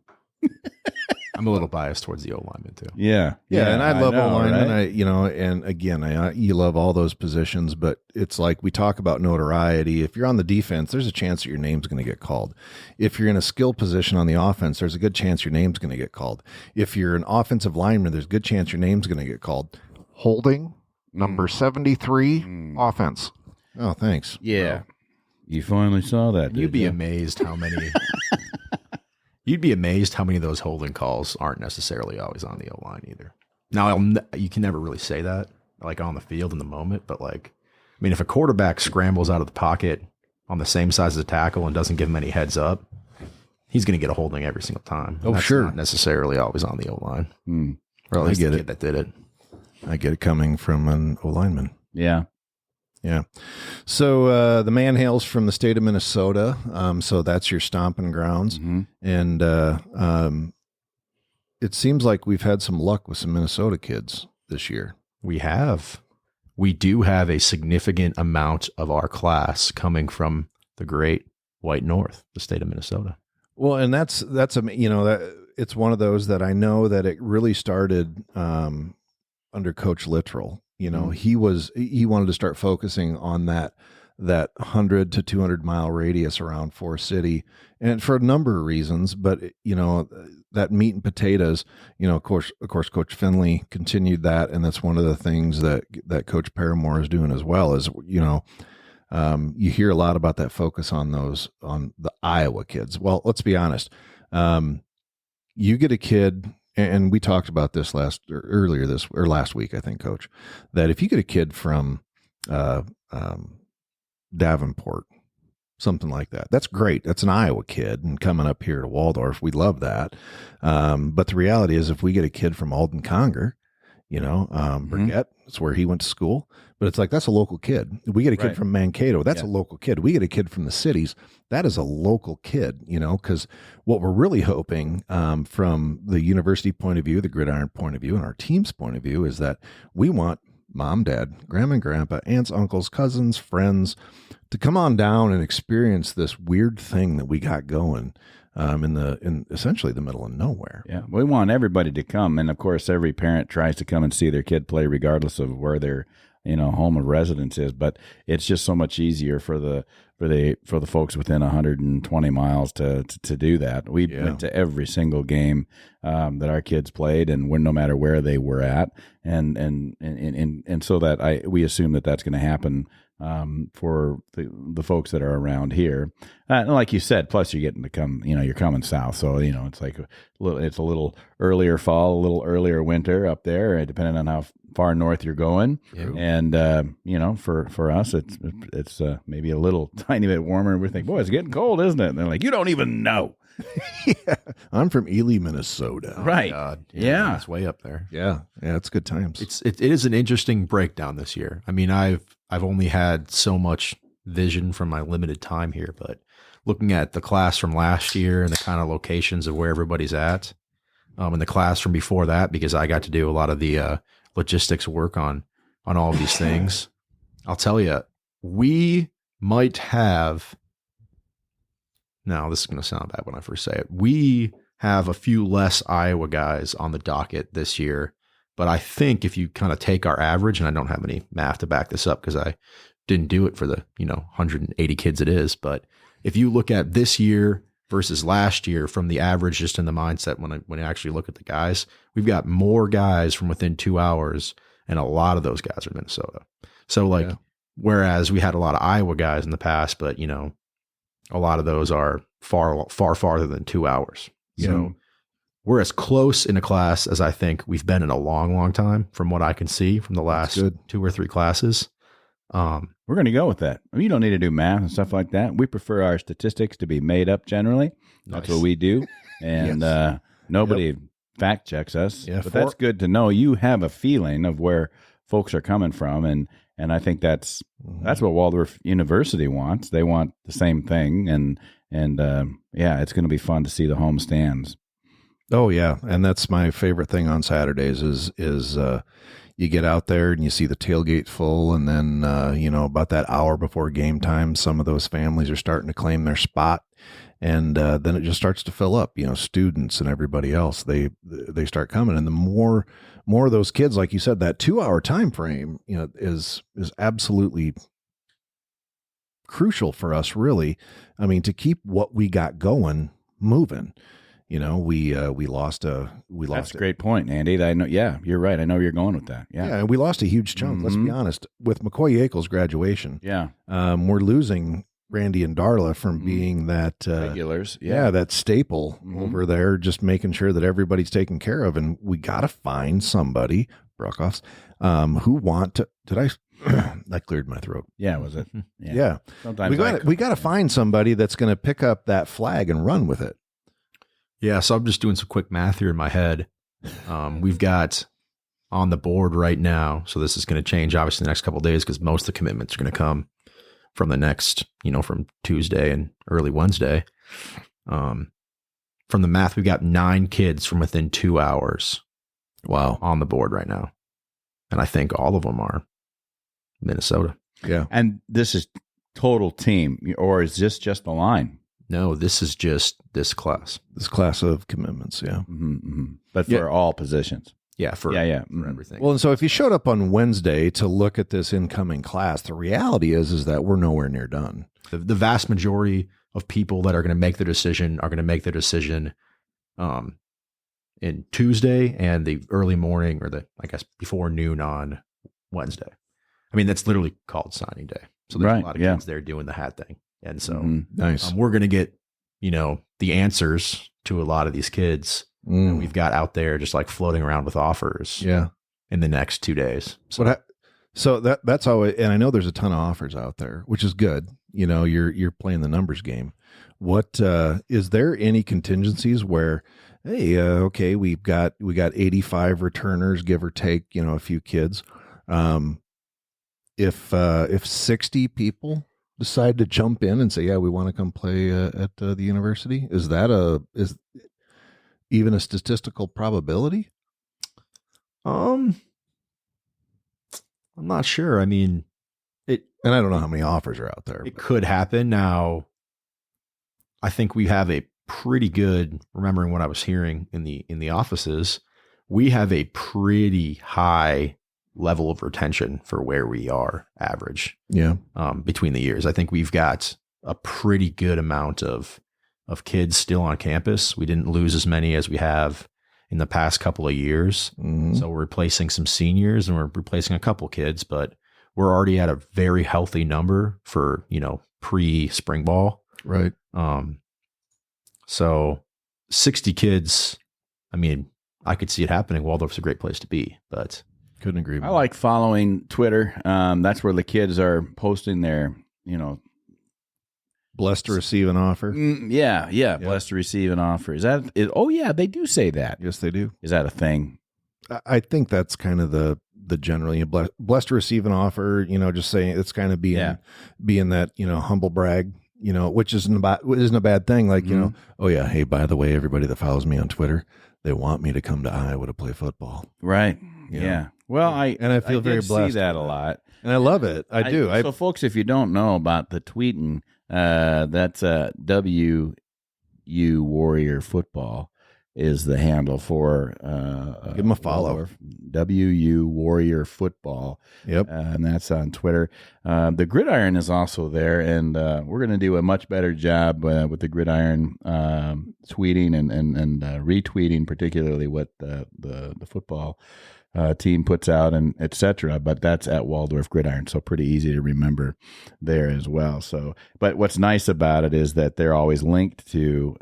I'm a little biased towards the O-lineman too. Yeah, and I love O-linemen. Right? And again, you love all those positions, but it's like we talk about notoriety. If you're on the defense, there's a chance that your name's going to get called. If you're in a skill position on the offense, there's a good chance your name's going to get called. If you're an offensive lineman, there's a good chance your name's going to get called. Holding number 73, offense. Oh, thanks. Yeah, you finally saw that. You'd be amazed how many. You'd be amazed how many of those holding calls aren't necessarily always on the O-line either. Now, you can never really say that, like on the field in the moment, but if a quarterback scrambles out of the pocket on the same size as a tackle and doesn't give him any heads up, he's going to get a holding every single time. Oh, That's sure. Not necessarily always on the O-line. Or at least the kid that did it. I get it coming from an O-lineman. Yeah. Yeah. So the man hails from the state of Minnesota. So that's your stomping grounds. And it seems like we've had some luck with some Minnesota kids this year. We have. We do have a significant amount of our class coming from the great white north, the state of Minnesota. Well, and that's it's one of those that I know that it really started under Coach Littrell. He wanted to start focusing on that 100 to 200 mile radius around Forest City, and for a number of reasons. But that meat and potatoes, of course, Coach Finley continued that, and that's one of the things that Coach Paramore is doing as well. Is you hear a lot about that focus on the Iowa kids. Well, let's be honest. You get a kid. And we talked about this last week, I think, Coach, that if you get a kid from Davenport, something like that, that's great. That's an Iowa kid, and coming up here to Waldorf, we love that. But the reality is, if we get a kid from Alden Conger, Burgett, that's where he went to school. But it's like, that's a local kid. We get a kid from Mankato, that's a local kid. We get a kid from the cities, that is a local kid, because what we're really hoping from the university point of view, the GridIron point of view, and our team's point of view is that we want mom, dad, grandma and grandpa, aunts, uncles, cousins, friends to come on down and experience this weird thing that we got going in essentially the middle of nowhere. Yeah, we want everybody to come, and of course, every parent tries to come and see their kid play, regardless of where their home of residence is. But it's just so much easier for the folks within 120 miles to do that. We went to every single game that our kids played, and no matter where they were at, and so that we assume that that's going to happen for the folks that are around here. And like you said, plus you're getting to come, you're coming south. So, it's like it's a little earlier fall, a little earlier winter up there, depending on how far north you're going. Yeah. And, for us, it's maybe a little tiny bit warmer. And we think, boy, it's getting cold, isn't it? And they're like, you don't even know. Yeah. I'm from Ely, Minnesota. Right. God. Yeah. It's way up there. Yeah. Yeah. It's good times. It is an interesting breakdown this year. I mean, I've only had so much vision from my limited time here, but looking at the class from last year and the kind of locations of where everybody's at, and the class from before that, because I got to do a lot of the logistics work on all of these things. I'll tell you, we might have. Now, this is going to sound bad when I first say it. We have a few less Iowa guys on the docket this year, but I think if you kind of take our average, and I don't have any math to back this up because I didn't do it for the 180 kids it is, but if you look at this year versus last year from the average, just in the mindset when I actually look at the guys, we've got more guys from within 2 hours, and a lot of those guys are Minnesota. So whereas we had a lot of Iowa guys in the past, but a lot of those are far farther than 2 hours. Yeah. So we're as close in a class as I think we've been in a long, long time from what I can see from the last 2 or 3 classes. We're going to go with that. I mean, you don't need to do math and stuff like that. We prefer our statistics to be made up generally. That's what we do. And nobody fact checks us. Yeah, but that's good to know. You have a feeling of where folks are coming from. And I think that's what Waldorf University wants. They want the same thing. And it's going to be fun to see the home stands. Oh yeah. And that's my favorite thing on Saturdays is you get out there and you see the tailgate full. And then, about that hour before game time, some of those families are starting to claim their spot. And then it just starts to fill up, students and everybody else, they start coming. And the more of those kids, like you said, that 2 hour time frame, is absolutely crucial for us, really. I mean, to keep what we got going, moving. We lost. That's a great point, Andy. I know. Yeah, you're right. I know where you're going with that. Yeah. And we lost a huge chunk. Mm-hmm. Let's be honest. With McCoy Yakel's graduation, we're losing Randy and Darla from being that regulars. That staple over there, just making sure that everybody's taken care of. And we got to find somebody, Brockhoffs, who want to. Did I? That cleared my throat. Yeah, was it? Yeah. Sometimes we got to find somebody that's going to pick up that flag and run with it. Yeah, so I'm just doing some quick math here in my head. We've got on the board right now, so this is going to change obviously the next couple of days because most of the commitments are going to come from the next, from Tuesday and early Wednesday. From the math, we've got 9 kids from within 2 hours. Wow. On the board right now. And I think all of them are Minnesota. Yeah. And this is total team, or is this just the line? No, this is just this class. This class of commitments, yeah. Mm-hmm, mm-hmm. But for all positions. Yeah, for everything. Well, and so if you showed up on Wednesday to look at this incoming class, the reality is that we're nowhere near done. The vast majority of people that are going to make their decision are going to make their decision in Tuesday and the early morning or before noon on Wednesday. I mean, that's literally called signing day. So there's a lot of kids there doing the hat thing. And so nice. We're going to get, the answers to a lot of these kids that we've got out there just like floating around with offers in the next 2 days. So that's how and I know there's a ton of offers out there, which is good. You're playing the numbers game. What is there any contingencies where, hey, okay, we got 85 returners, give or take, a few kids. If 60 people decide to jump in and say, yeah, we want to come play at the university, is is even a statistical probability? I'm not sure. I mean, and I don't know how many offers are out there. It could happen. Now, I think we have a pretty good, remembering what I was hearing in the offices, we have a pretty high level of retention for where we are average. Yeah. Between the years, I think we've got a pretty good amount of kids still on campus. We didn't lose as many as we have in the past couple of years. Mm-hmm. So we're replacing some seniors and we're replacing a couple kids, but we're already at a very healthy number for, pre-spring ball. Right. So 60 kids, I mean, I could see it happening. Waldorf's a great place to be, but couldn't agree more. I like following Twitter. That's where the kids are posting their, blessed to receive an offer. Yeah. Blessed to receive an offer. Is that? Oh, yeah, they do say that. Yes, they do. Is that a thing? I think that's kind of the generally blessed to receive an offer. Just saying it's kind of being that humble brag. Which isn't a bad thing. Like oh yeah, hey, by the way, everybody that follows me on Twitter, they want me to come to Iowa to play football. Right. Yeah. Well, I feel very blessed. See that a lot, and I love it. I do. So, folks, if you don't know about the tweeting, that's WU Warrior Football is the handle for. Give them a follow. WU Warrior Football. Yep, and that's on Twitter. The GridIron is also there, and we're going to do a much better job with the GridIron tweeting and retweeting, particularly what the football team puts out and etc. But that's at Waldorf GridIron, so pretty easy to remember there as well. So, but what's nice about it is that they're always linked to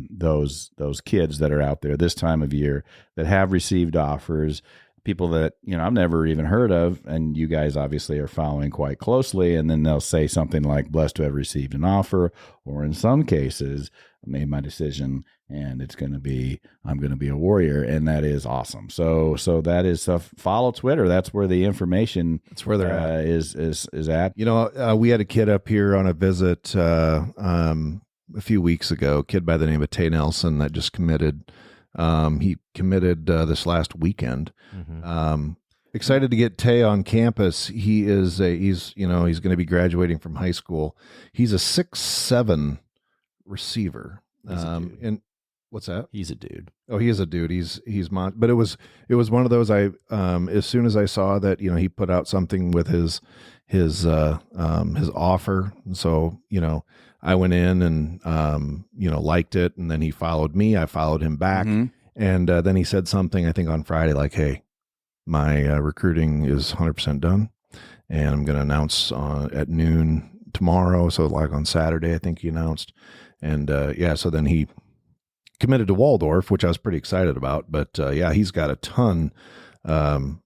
those kids that are out there this time of year that have received offers, people that I've never even heard of, and you guys obviously are following quite closely. And then they'll say something like "blessed to have received an offer," or in some cases, "I made my decision and I'm going to be a Warrior," and that is awesome. So that is stuff. Follow Twitter. That's where the information. That's where they're at. Is at. We had a kid up here on a visit a few weeks ago. A kid by the name of Tay Nelson that just committed. He committed this last weekend. Mm-hmm. Excited to get Tay on campus. He's going to be graduating from high school. He's a 6'7" receiver. And what's that? He's a dude. Oh, he is a dude. He's but it was one of those. As soon as I saw that, he put out something with his offer. So, I went in and, liked it, and then he followed me. I followed him back. Mm-hmm. And then he said something, I think on Friday, like, "Hey, my recruiting is 100% done, and I'm going to announce at noon tomorrow." So like on Saturday, I think he announced. And so then he committed to Waldorf, which I was pretty excited about. But he's got a ton of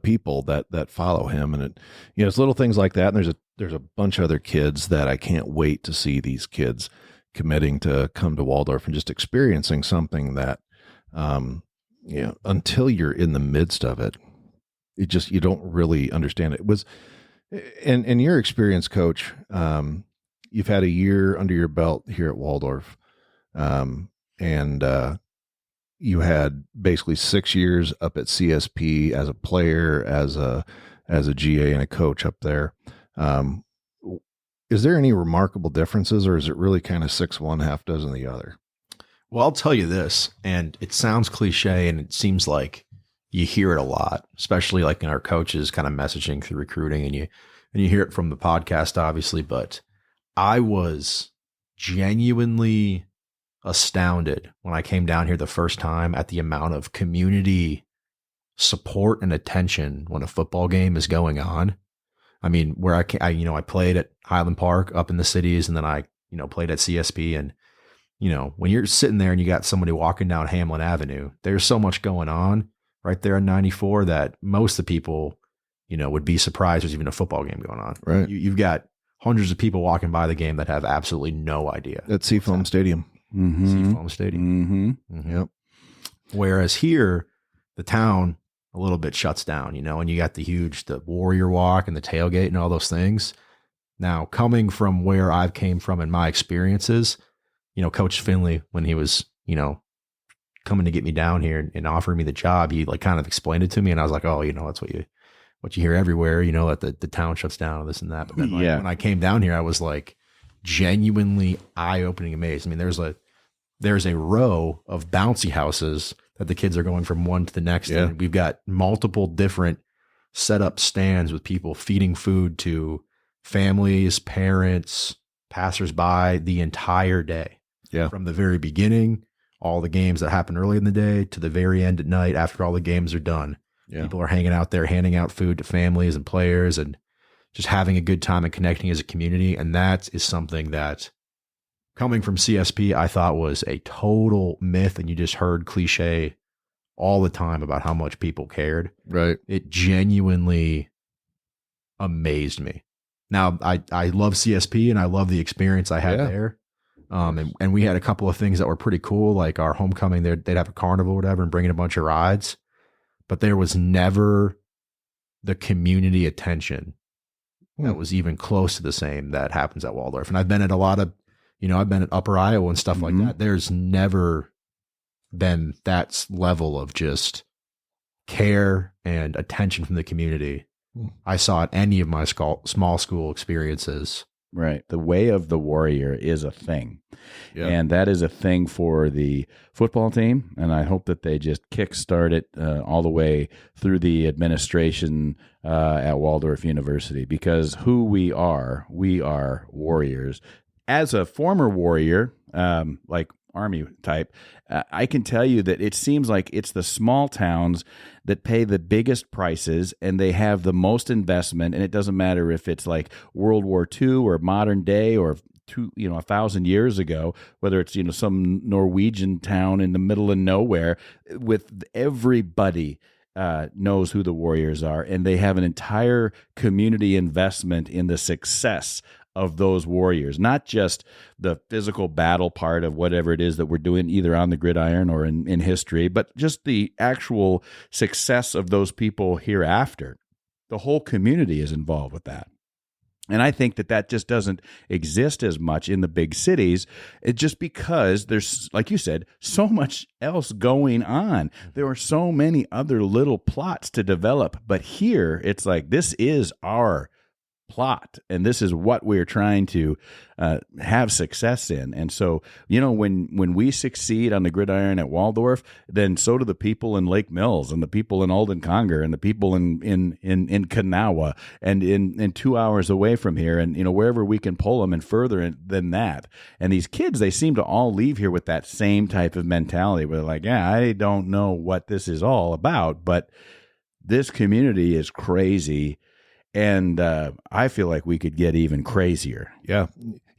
people that follow him, and it's little things like that. And there's a bunch of other kids that I can't wait to see these kids committing to come to Waldorf and just experiencing something that, until you're in the midst of it, you don't really understand it. It was, in your experience, Coach, you've had a year under your belt here at Waldorf, and you had basically 6 years up at CSP as a player, as a GA and a coach up there. Is there any remarkable differences, or is it really kind of 6 one, half dozen the other? Well, I'll tell you this, and it sounds cliche, and it seems like you hear it a lot, especially like in our coaches kind of messaging through recruiting, and you hear it from the podcast, obviously. But I was genuinely astounded when I came down here the first time at the amount of community support and attention when a football game is going on. I mean, where I played at Highland Park up in the cities, and then I played at CSP, and when you're sitting there and you got somebody walking down Hamlin Avenue, there's so much going on right there in 94 that most of the people, would be surprised there's even a football game going on. Right. You've got hundreds of people walking by the game that have absolutely no idea. At Seafoam Stadium. Mm-hmm. Seafoam Stadium. Mm-hmm. Mm-hmm. Yep. Whereas here, the town a little bit shuts down, and you got the Warrior Walk and the tailgate and all those things. Now, coming from where I've came from in my experiences, Coach Finley, when he was, coming to get me down here and offering me the job, he kind of explained it to me, and I was like, oh, that's what you hear everywhere, that the town shuts down and this and that. But then when I came down here, I was genuinely eye-opening amazed. I mean, there's a row of bouncy houses that the kids are going from one to the next. Yeah. And we've got multiple different set up stands with people feeding food to families, parents, passersby the entire day. Yeah. From the very beginning, all the games that happen early in the day to the very end at night after all the games are done. Yeah. People are hanging out there, handing out food to families and players and just having a good time and connecting as a community. And that is something that, coming from CSP, I thought was a total myth. And you just heard cliche all the time about how much people cared. Right. It genuinely amazed me. Now, I love CSP and I love the experience I had there. And we had a couple of things that were pretty cool, like our homecoming there, they'd have a carnival or whatever and bring in a bunch of rides. But there was never the community attention that was even close to the same that happens at Waldorf. And I've been at a lot of, I've been at Upper Iowa and stuff like that. There's never been that level of just care and attention from the community I saw at any of my small school experiences. Right. The way of the warrior is a thing. Yeah. And that is a thing for the football team. And I hope that they just kickstart it all the way through the administration at Waldorf University, because who we are warriors. As a former warrior, like Army type, I can tell you that it seems like it's the small towns that pay the biggest prices and they have the most investment. And it doesn't matter if it's like World War II or modern day or 1,000 years ago, whether it's, some Norwegian town in the middle of nowhere, with everybody knows who the warriors are. And they have an entire community investment in the success of those warriors, not just the physical battle part of whatever it is that we're doing, either on the gridiron or in history, but just the actual success of those people hereafter. The whole community is involved with that. And I think that just doesn't exist as much in the big cities. It's just because there's, like you said, so much else going on. There are so many other little plots to develop. But here, it's like, this is our plot, and this is what we're trying to have success in. And so, when we succeed on the gridiron at Waldorf, then so do the people in Lake Mills and the people in Alden Conger and the people in Kanawha and in 2 hours away from here, and wherever we can pull them and further than that. And these kids, they seem to all leave here with that same type of mentality where they're like, yeah, I don't know what this is all about, but this community is crazy. And I feel like we could get even crazier. Yeah.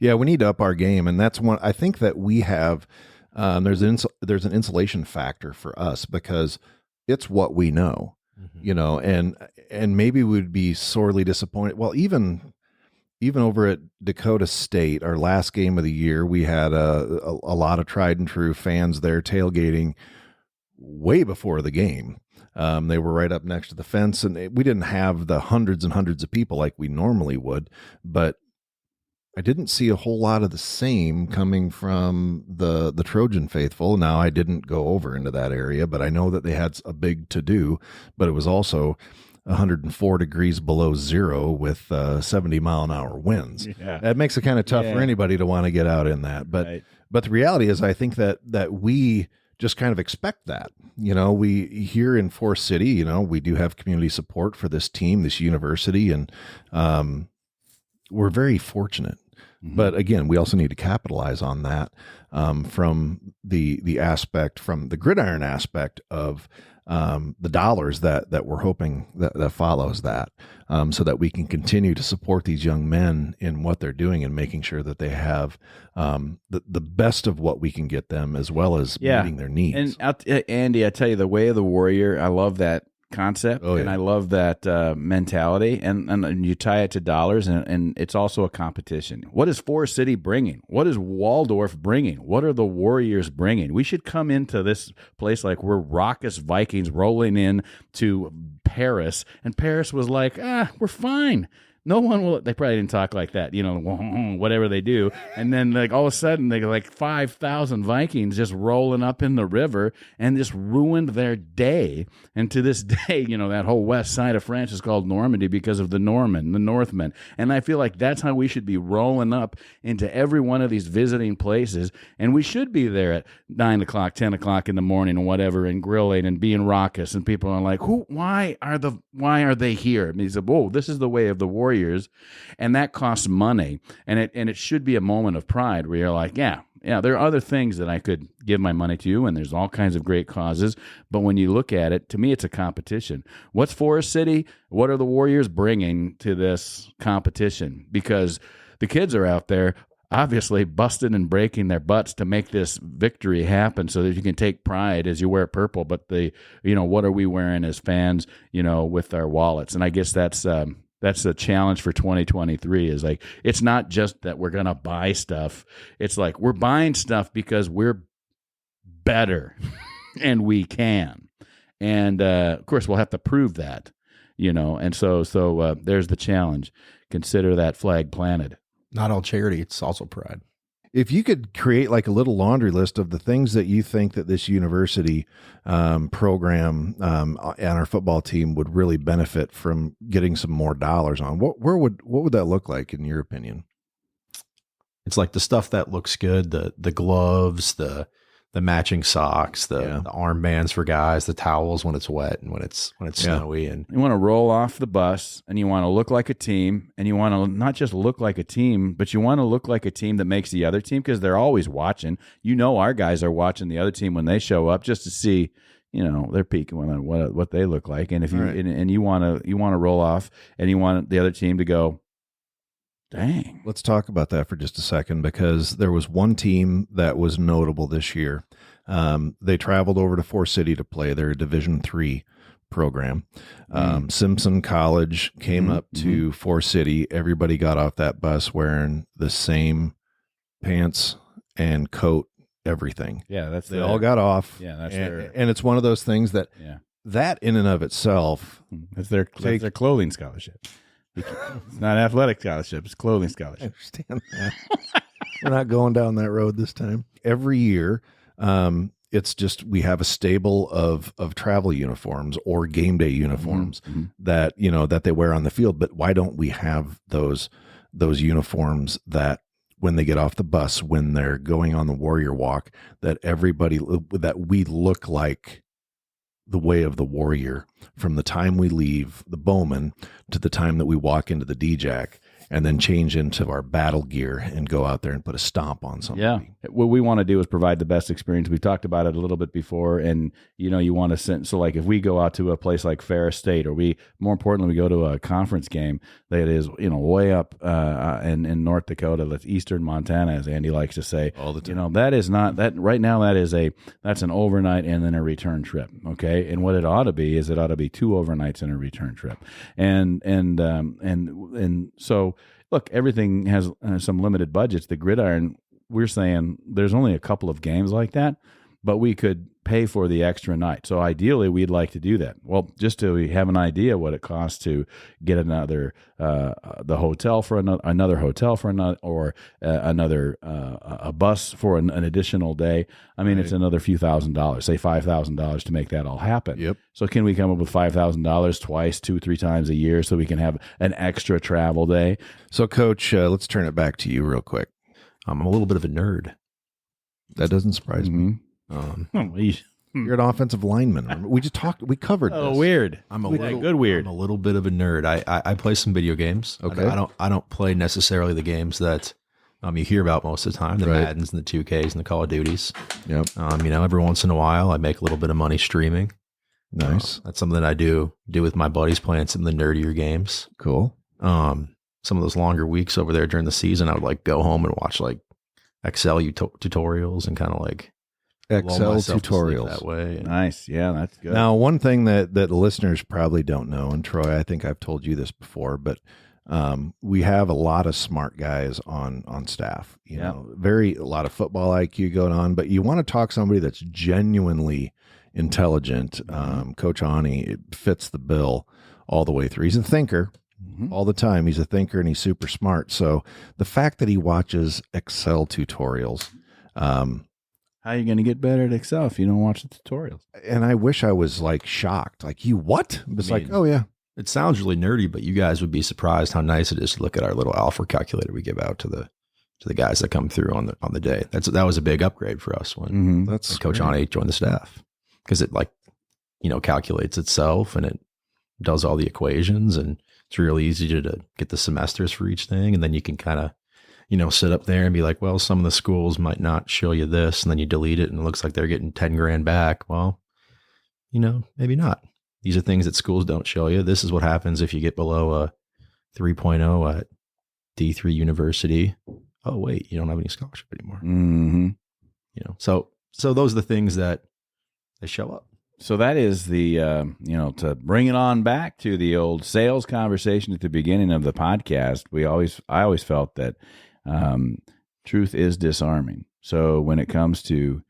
Yeah, we need to up our game. And that's one, I think that we have, there's an insulation factor for us because it's what we know, and maybe we'd be sorely disappointed. Well, even over at Dakota State, our last game of the year, we had a lot of tried and true fans there tailgating way before the game. They were right up next to the fence, and we didn't have the hundreds and hundreds of people like we normally would, but I didn't see a whole lot of the same coming from the Trojan faithful. Now, I didn't go over into that area, but I know that they had a big to-do, but it was also 104 degrees below zero with 70-mile-an-hour winds. Yeah. That makes it kind of tough for anybody to want to get out in that. But the reality is, I think that we just kind of expect that. We here in Forest City, we do have community support for this team, this university, and we're very fortunate. Mm-hmm. But again, we also need to capitalize on that from the aspect, from the gridiron aspect of the dollars that we're hoping that follows that, so that we can continue to support these young men in what they're doing and making sure that they have the best of what we can get them, as well as meeting their needs. And Andy, I tell you, the way of the warrior, I love that concept, and I love that mentality, and you tie it to dollars, and it's also a competition. What is Forest City bringing? What is Waldorf bringing? What are the Warriors bringing? We should come into this place like we're raucous Vikings rolling in to Paris, and Paris was like, we're fine. No one will. They probably didn't talk like that, whatever they do. And then, like, all of a sudden, they got like 5,000 Vikings just rolling up in the river and just ruined their day. And to this day, that whole west side of France is called Normandy because of the Northmen. And I feel like that's how we should be rolling up into every one of these visiting places. And we should be there at 9 o'clock, 10 o'clock in the morning and whatever, and grilling and being raucous. And people are like, why are they here? And he said, whoa, this is the way of the warriors, and that costs money, and it should be a moment of pride where you're like, yeah, Yeah, there are other things that I could give my money to, and there's all kinds of great causes. But when you look at it, to me, it's a competition. What's Forest City? What are the Warriors bringing to this competition? Because the kids are out there obviously busting and breaking their butts to make this victory happen so that you can take pride as you wear purple. But what are we wearing as fans, with our wallets? And I guess that's the challenge for 2023 is like, it's not just that we're going to buy stuff. It's like we're buying stuff because we're better and we can. And, of course, we'll have to prove that, and so there's the challenge. Consider that flag planted. Not all charity, it's also pride. If you could create like a little laundry list of the things that you think that this university program and our football team would really benefit from getting some more dollars on, what would that look like in your opinion? It's like the stuff that looks good, the gloves, the matching socks, the armbands for guys, the towels when it's wet and when it's snowy, and you want to roll off the bus and you want to look like a team, and you want to not just look like a team, but you want to look like a team that makes the other team, because they're always watching. Our guys are watching the other team when they show up just to see, they're peeking on what they look like. And if you and you want to roll off and you want the other team to go, dang. Let's talk about that for just a second, because there was one team that was notable this year. They traveled over to Forest City to play their Division III program. Simpson College came up to Forest City. Everybody got off that bus wearing the same pants and coat, everything. Yeah, they all got off. Yeah, that's and it's one of those things that that in and of itself, that's their clothing scholarship. It's not athletic scholarship, it's clothing scholarship. I understand that. We're not going down that road this time. Every year, it's just we have a stable of travel uniforms or game day uniforms that that they wear on the field. But why don't we have those uniforms that when they get off the bus, when they're going on the Warrior Walk, that we look like the way of the Warrior from the time we leave the Bowman to the time that we walk into the D-Jack, and then change into our battle gear and go out there and put a stomp on somebody. Yeah. What we want to do is provide the best experience. We've talked about it a little bit before, and you want to send, so like if we go out to a place like Ferris State, or more importantly, we go to a conference game that is, way up in North Dakota, that's eastern Montana, as Andy likes to say. All the time. That is not that right now. That's an overnight and then a return trip. Okay. And what it ought to be is 2 overnights and a return trip. And so, look, everything has some limited budgets. The GridIron, we're saying there's only a couple of games like that, but we could pay for the extra night. So ideally, we'd like to do that. Well, just to have an idea what it costs to get another the hotel for another hotel for another, or a bus for an additional day. I mean, It's another few $1,000s, say $5,000 to make that all happen. Yep. So can we come up with $5,000 twice, 2-3 times a year, so we can have an extra travel day? So, Coach, let's turn it back to you real quick. I'm a little bit of a nerd. That doesn't surprise me. You're an offensive lineman. We covered this. Oh, weird. I'm a little bit of a nerd. I play some video games. Okay. I don't play necessarily the games that you hear about most of the time, the Maddens and the 2Ks and the Call of Duties. Yep. Every once in a while I make a little bit of money streaming. Nice. That's something that I do with my buddies, playing some of the nerdier games. Cool. Some of those longer weeks over there during the season, I would like go home and watch like Excel tutorials and kind of like Excel tutorials that way. Nice. Yeah, that's good. Now, one thing that the listeners probably don't know, and Troy, I think I've told you this before, but we have a lot of smart guys on staff. A lot of football IQ going on, but you want to talk somebody that's genuinely intelligent. Coach Aune fits the bill all the way through. He's a thinker. All the time. He's a thinker and he's super smart. So the fact that he watches Excel tutorials, how are you going to get better at Excel if you don't watch the tutorials? And I wish I was like shocked. Like, you what? It's like, oh yeah. It sounds really nerdy, but you guys would be surprised how nice it is to look at our little alpha calculator we give out to the guys that come through on the day. That was a big upgrade for us when Coach Aune joined the staff, because it calculates itself and it does all the equations, and it's real easy to get the semesters for each thing, and then you can kind of sit up there and be like, well, some of the schools might not show you this, and then you delete it and it looks like they're getting 10 grand back. Well, maybe not. These are things that schools don't show you. This is what happens if you get below a 3.0 at D3 university. Oh, wait, you don't have any scholarship anymore. Mm-hmm. So those are the things that they show up. So that is the, to bring it on back to the old sales conversation at the beginning of the podcast. I always felt that truth is disarming. So when it comes to,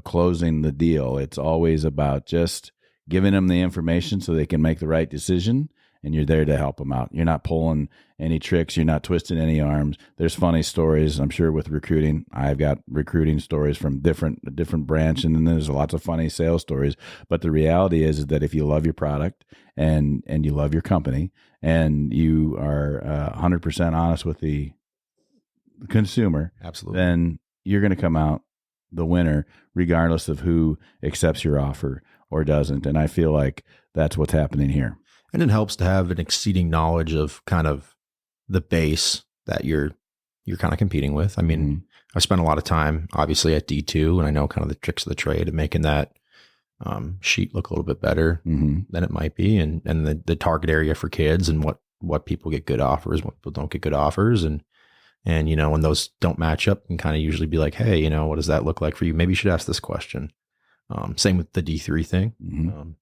closing the deal, it's always about just giving them the information so they can make the right decision. And you're there to help them out. You're not pulling any tricks. You're not twisting any arms. There's funny stories, I'm sure, with recruiting. I've got recruiting stories from different branch, and then there's lots of funny sales stories. But the reality is that if you love your product and you love your company and you are 100% honest with the consumer, absolutely, then you're going to come out the winner, regardless of who accepts your offer or doesn't. And I feel like that's what's happening here. And it helps to have an exceeding knowledge of kind of the base that you're kind of competing with. I mean, I spent a lot of time obviously at D2, and I know kind of the tricks of the trade of making that sheet look a little bit better than it might be, and the target area for kids, and what people get good offers, what people don't get good offers, and when those don't match up, and kind of usually be like, hey, what does that look like for you? Maybe you should ask this question. Same with the D3 thing.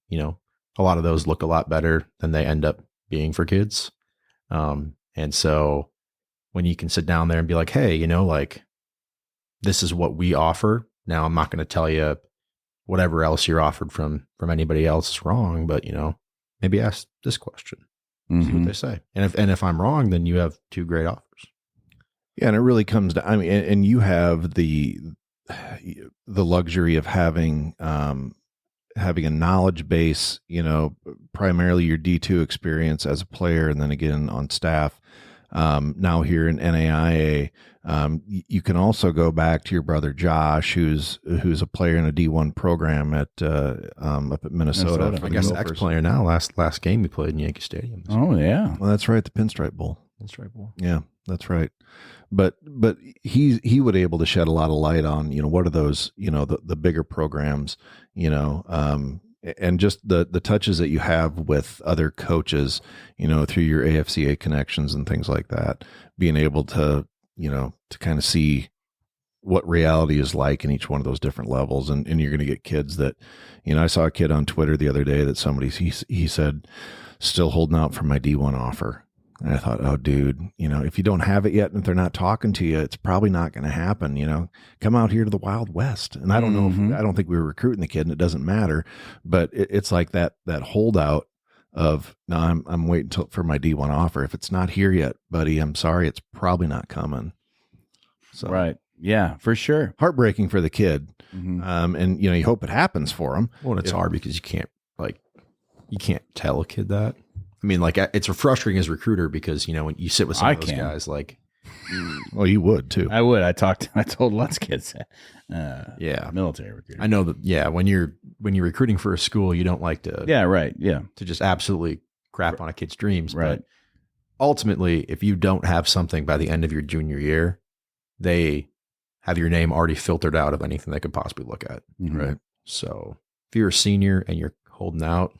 A lot of those look a lot better than they end up being for kids. And so when you can sit down there and be like, hey, this is what we offer. Now, I'm not going to tell you whatever else you're offered from anybody else is wrong, but, maybe ask this question, see what they say. And if I'm wrong, then you have two great offers. Yeah. And it really comes to, and you have the luxury of having a knowledge base, primarily your D2 experience as a player, and then again on staff. Now here in NAIA, you can also go back to your brother Josh, who's a player in a D1 program up at Minnesota. I guess ex-player now. Last game we played in Yankee Stadium. Oh yeah, well, that's right, the Pinstripe Bowl. Pinstripe Bowl. Yeah, that's right. But he would able to shed a lot of light on what are those the bigger programs, and just the touches that you have with other coaches, through your AFCA connections and things like that, being able to to kind of see what reality is like in each one of those different levels, and you're going to get kids that I saw a kid on Twitter the other day that he said, still holding out for my D1 offer. And I thought, oh, dude, if you don't have it yet and if they're not talking to you, it's probably not going to happen. Come out here to the Wild West. And I don't know I don't think we were recruiting the kid, and it doesn't matter. But it's like that holdout of, no, I'm waiting for my D1 offer. If it's not here yet, buddy, I'm sorry, it's probably not coming. So right. Yeah, for sure. Heartbreaking for the kid. And you hope it happens for him. Well, it's hard because you can't tell a kid that. I mean, it's frustrating as a recruiter because, when you sit with some of those guys, well, you would too. I would. I told lots of kids that. Military recruiting. I know that. Yeah. When you're recruiting for a school, you don't like to. Yeah. Right. Yeah. To just absolutely crap on a kid's dreams. Right. But ultimately, if you don't have something by the end of your junior year, they have your name already filtered out of anything they could possibly look at. Mm-hmm. Right. So if you're a senior and you're holding out,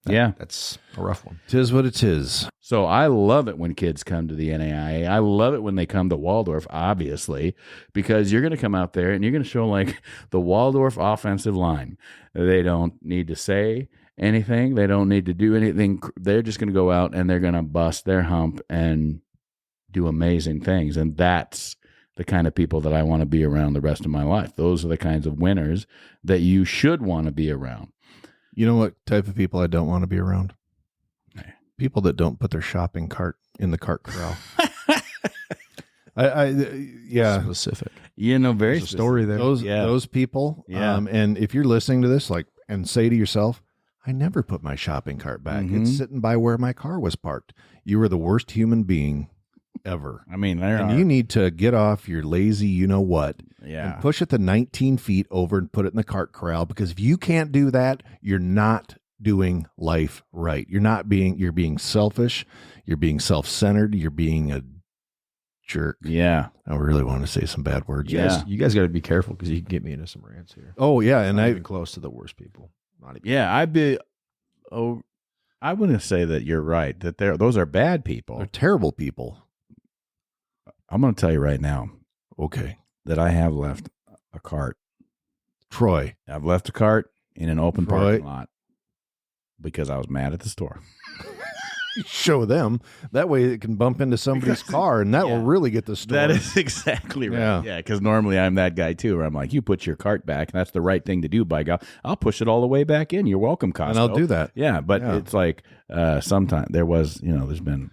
that's a rough one. 'Tis what it is. So I love it when kids come to the NAIA. I love it when they come to Waldorf, obviously, because you're going to come out there and you're going to show the Waldorf offensive line. They don't need to say anything. They don't need to do anything. They're just going to go out and they're going to bust their hump and do amazing things. And that's the kind of people that I want to be around the rest of my life. Those are the kinds of winners that you should want to be around. You know what type of people I don't want to be around? People that don't put their shopping cart in the cart corral. Yeah. Specific. Very There's a story there. Those people. Yeah. And if you're listening to this, and say to yourself, I never put my shopping cart back. It's sitting by where my car was parked. You are the worst human being ever. I mean, you need to get off your lazy, and push it to 19 feet over and put it in the cart corral, because if you can't do that, you're not doing life right. You're being selfish. You're being self-centered. You're being a jerk. Yeah. I really want to say some bad words. Yeah. You guys got to be careful because you can get me into some rants here. Oh yeah, and Not I even close to the worst people. Not even. Yeah, I wouldn't say that you're right, that those are bad people. they're terrible people. I'm going to tell you right now Okay, that I have left a cart. Troy. I've left a cart in an open Troy. parking lot because I was mad at the store. Show them. That way it can bump into somebody's car, and that will really get the story. That is exactly right. Yeah, because normally I'm that guy too, where I'm like, you put your cart back, and that's the right thing to do, by God. I'll push it all the way back in. You're welcome, Costco. And I'll do that. Yeah, but it's like sometimes there's been.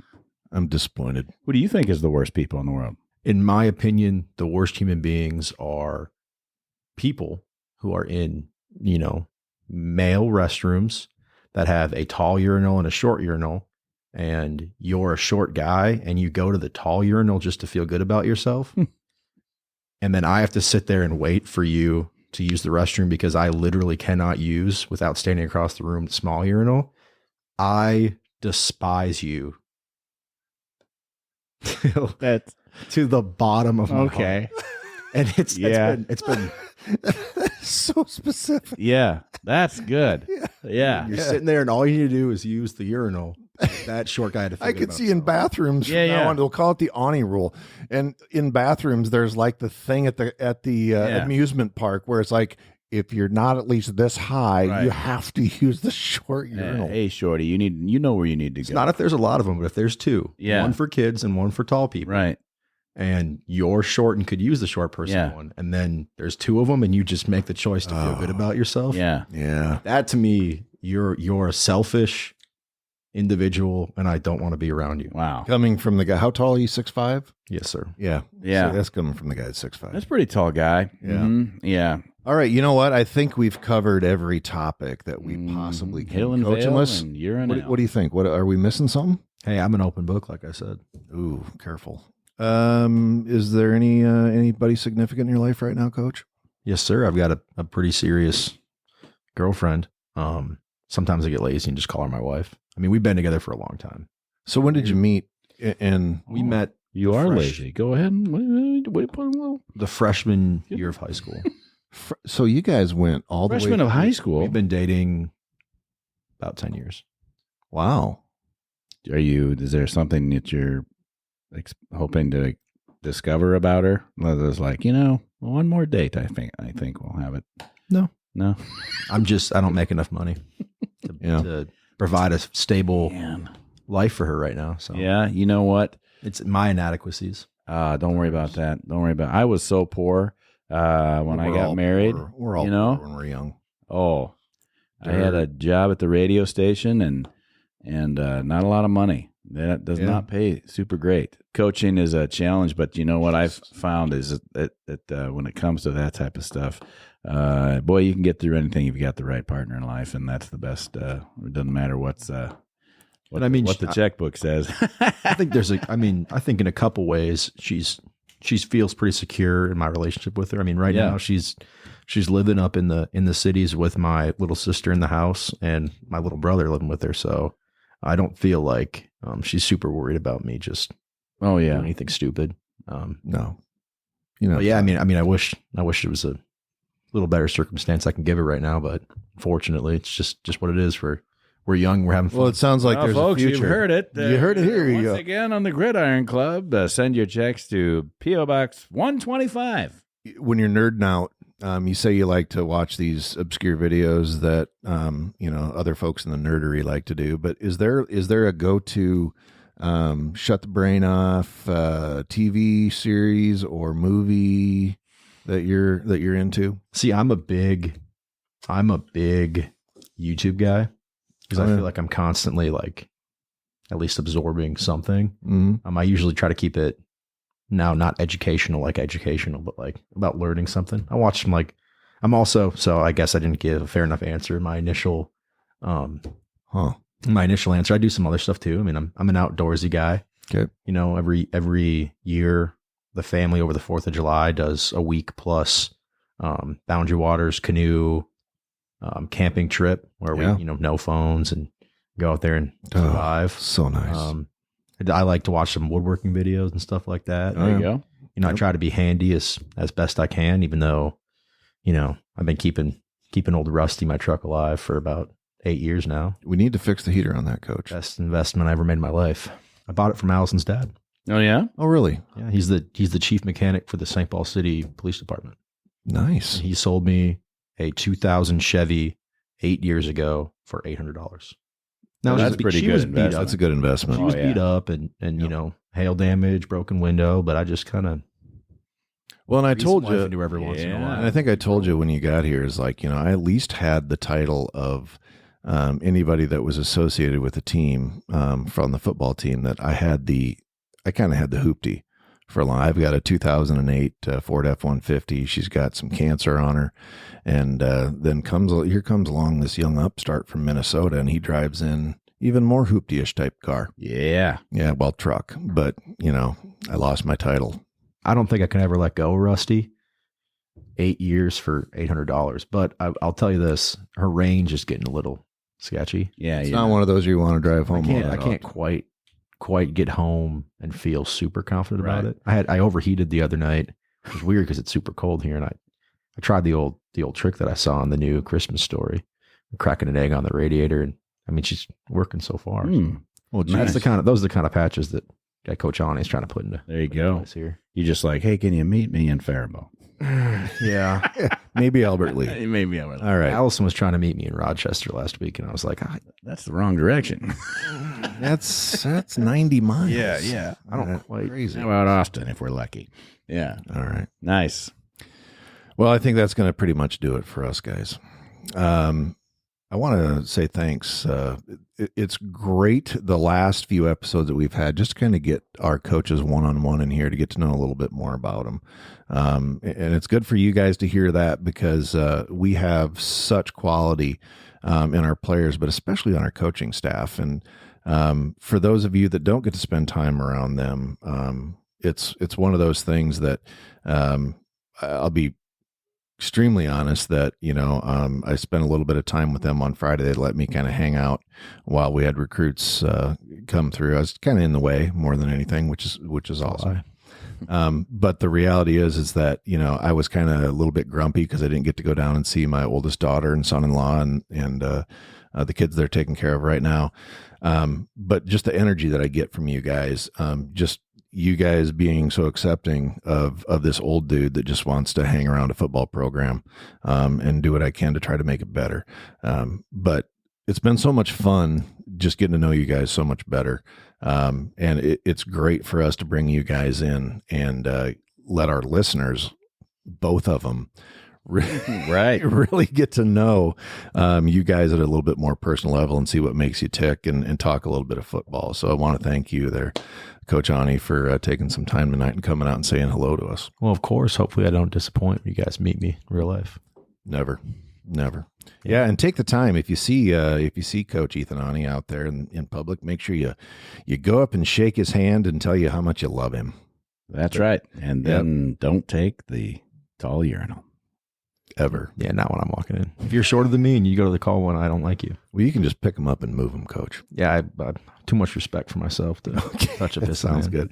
I'm disappointed. Who do you think is the worst people in the world? In my opinion, the worst human beings are people who are in, male restrooms that have a tall urinal and a short urinal, and you're a short guy and you go to the tall urinal just to feel good about yourself. And then I have to sit there and wait for you to use the restroom because I literally cannot use without standing across the room the small urinal. I despise you. That's to the bottom of my heart. And it's been So specific. Yeah, that's good. Yeah. You're sitting there and all you need to do is use the urinal. That short guy had to figure I could it see in out. bathrooms from now on, they'll call it the Aune rule. And in bathrooms, there's like the thing at the amusement park where it's like, if you're not at least this high, you have to use the short urinal. Hey, shorty, you know where you need to It's go. not if there's a lot of them, but if there's two, one for kids and one for tall people. Right. And you're short and could use the short person one. And then there's two of them and you just make the choice to feel good about yourself. Yeah. Yeah. That to me, you're a selfish individual and I don't want to be around you. Wow. Coming from the guy, how tall are you? 6'5"? Yes, sir. Yeah. Yeah. So that's coming from the guy at 6'5". That's a pretty tall guy. Yeah. Mhm. Yeah. All right. You know what? I think we've covered every topic that we possibly can. Hill and Coach, Vale unless, and urine. what do you think? What are we missing something? Hey, I'm an open book, like I said. Ooh, careful. Is there anybody significant in your life right now, Coach? Yes, sir. I've got a pretty serious girlfriend. Sometimes I get lazy and just call her my wife. I mean, we've been together for a long time. So when did you meet? And We met You the are fresh- lazy. Go ahead and wait. the freshman year of high school. so you guys went all the way. Freshman of high school. We've been dating about 10 years. Wow. Is there something that you're hoping to discover about her? There's like, one more date. I think we'll have it. No. I don't make enough money to provide a stable life for her right now. So Yeah. You know what? it's my inadequacies. Don't worry about that. Don't worry about it. I was so poor when I got married. We're all poor when we're young. Oh, I had a job at the radio station and not a lot of money. That does not pay super great. Coaching is a challenge, but you know what I've found is that when it comes to that type of stuff, boy, you can get through anything if you got the right partner in life, and that's the best. It doesn't matter what the checkbook says. I think I think in a couple ways she feels pretty secure in my relationship with her. I mean, right now she's living up in the cities with my little sister in the house and my little brother living with her. So I don't feel like she's super worried about me just doing anything stupid. No, but yeah, I mean, I wish it was a little better circumstance I can give her right now, but unfortunately, it's just what it is. We're young, we're having fun. Well, it sounds like there's folks, a future. you've heard it. You heard it here. You Once go. again on the GridIron Club, send your checks to P.O. Box 125. When you're nerding out, you say you like to watch these obscure videos that other folks in the nerdery like to do. But is there a go-to shut the brain off TV series or movie that you're into? See, I'm a big YouTube guy because I feel like I'm constantly like at least absorbing something. Mm-hmm. I usually try to keep it now not educational, but like about learning something. I watch some so I guess I didn't give a fair enough answer. My initial answer. I do some other stuff too. I mean, I'm an outdoorsy guy. Okay. Every year the family over the 4th of July does a week plus Boundary Waters canoe camping trip where we no phones and go out there and survive. So nice. I like to watch some woodworking videos and stuff like that. There you go. You know, I try to be handy as best I can, even though, you know, I've been keeping old Rusty, my truck, alive for about 8 years now. We need to fix the heater on that, Coach. Best investment I ever made in my life. I bought it from Allison's dad. Oh, yeah? Oh, really? Yeah, he's the chief mechanic for the St. Paul City Police Department. Nice. He sold me a 2000 Chevy 8 years ago for $800. Now, That's pretty good investment. That's a good investment. She was yeah. beat up and you know, hail damage, broken window, but I just kind of Well, and I told you, into every once in a and while. I think I told you when you got here is like, you know, I at least had the title of anybody that was associated with the team from the football team that I kind of had the hoopty for a long. I've got a 2008 Ford F-150. She's got some cancer on her. And then here comes along this young upstart from Minnesota, and he drives in even more hoopty-ish type car. Yeah. Yeah, well, truck. But, you know, I lost my title. I don't think I can ever let go, Rusty. 8 years for $800. But I'll tell you this, her range is getting a little sketchy. Yeah. It's not one of those you want to drive home. I can't quite get home and feel super confident about Right. it. I overheated the other night, which is weird because it's super cold here, and I tried the old trick that I saw in the new Christmas Story, cracking an egg on the radiator, and I mean she's working so far. Well, Nice. Those are the kind of patches that Coach Aune is trying to put into. There you go. place here. You just like, hey, can you meet me in Faribault? Yeah, maybe Albert Lee. Maybe I will. All right. Allison was trying to meet me in Rochester last week, and I was like, That's the wrong direction. That's 90 miles. Yeah. I don't quite. Crazy. How about Austin if we're lucky? Yeah. All right. Nice. Well, I think that's going to pretty much do it for us guys. I want to say thanks. It's great the last few episodes that we've had, just to kind of get our coaches one-on-one in here to get to know a little bit more about them. And it's good for you guys to hear that because we have such quality in our players, but especially on our coaching staff. And for those of you that don't get to spend time around them, it's one of those things that I'll be extremely honest that, you know, I spent a little bit of time with them on Friday. They let me kind of hang out while we had recruits come through. I was kind of in the way more than anything, which is awesome. But the reality is that, you know, I was kind of a little bit grumpy because I didn't get to go down and see my oldest daughter and son-in-law and the kids they're taking care of right now. But just the energy that I get from you guys, just you guys being so accepting of this old dude that just wants to hang around a football program and do what I can to try to make it better. But it's been so much fun just getting to know you guys so much better. And it's great for us to bring you guys in and let our listeners, both of them, really get to know you guys at a little bit more personal level and see what makes you tick and talk a little bit of football. So I want to thank you there, Coach Aune, for taking some time tonight and coming out and saying hello to us. Well, of course. Hopefully, I don't disappoint when you guys meet me in real life. Never. Yeah, and take the time if you see Coach Ethan Aune out there in public, make sure you go up and shake his hand and tell you how much you love him. That's right. And then don't take the tall urinal. Ever. Yeah, not when I'm walking in. If you're shorter than me and you go to the call one, I don't like you. Well, you can just pick him up and move him, Coach. Yeah, I too much respect for myself to touch a piss. Sounds good.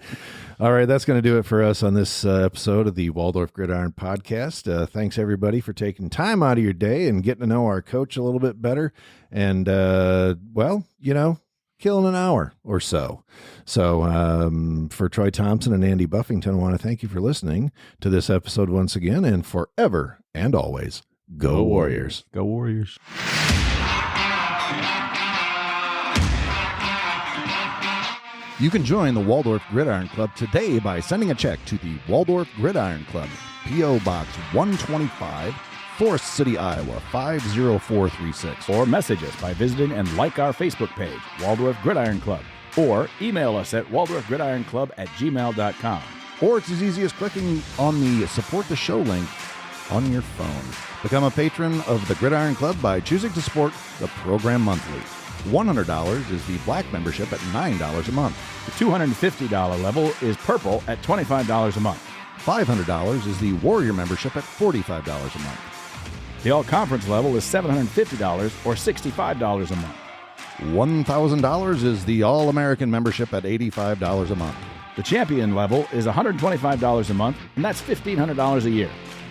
All right, that's going to do it for us on this episode of the Waldorf Gridiron Podcast. Thanks, everybody, for taking time out of your day and getting to know our coach a little bit better. And, well, you know, killing an hour or so. So for Troy Thompson and Andy Buffington, I want to thank you for listening to this episode once again, and forever and always, go Warriors. Go Warriors. You can join the Waldorf Gridiron Club today by sending a check to the Waldorf Gridiron Club, P.O. Box 125, Forest City, Iowa, 50436. Or message us by visiting and like our Facebook page, Waldorf Gridiron Club. Or email us at waldorfgridironclub@gmail.com. Or it's as easy as clicking on the Support the Show link on your phone. Become a patron of the Gridiron Club by choosing to support the program monthly. $100 is the black membership at $9 a month. The $250 level is purple at $25 a month. $500 is the Warrior membership at $45 a month. The all-conference level is $750 or $65 a month. $1,000 is the All-American membership at $85 a month. The champion level is $125 a month, and that's $1,500 a year.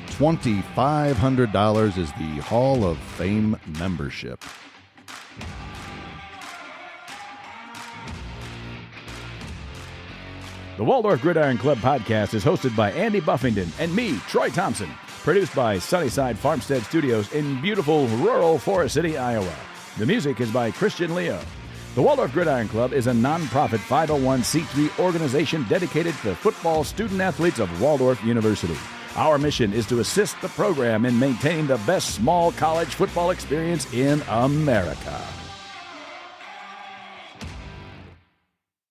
$2,500 is the Hall of Fame membership. The Waldorf Gridiron Club podcast is hosted by Andy Buffington and me, Troy Thompson. Produced by Sunnyside Farmstead Studios in beautiful rural Forest City, Iowa. The music is by Christian Leo. The Waldorf Gridiron Club is a nonprofit 501c3 organization dedicated to football student-athletes of Waldorf University. Our mission is to assist the program in maintaining the best small college football experience in America.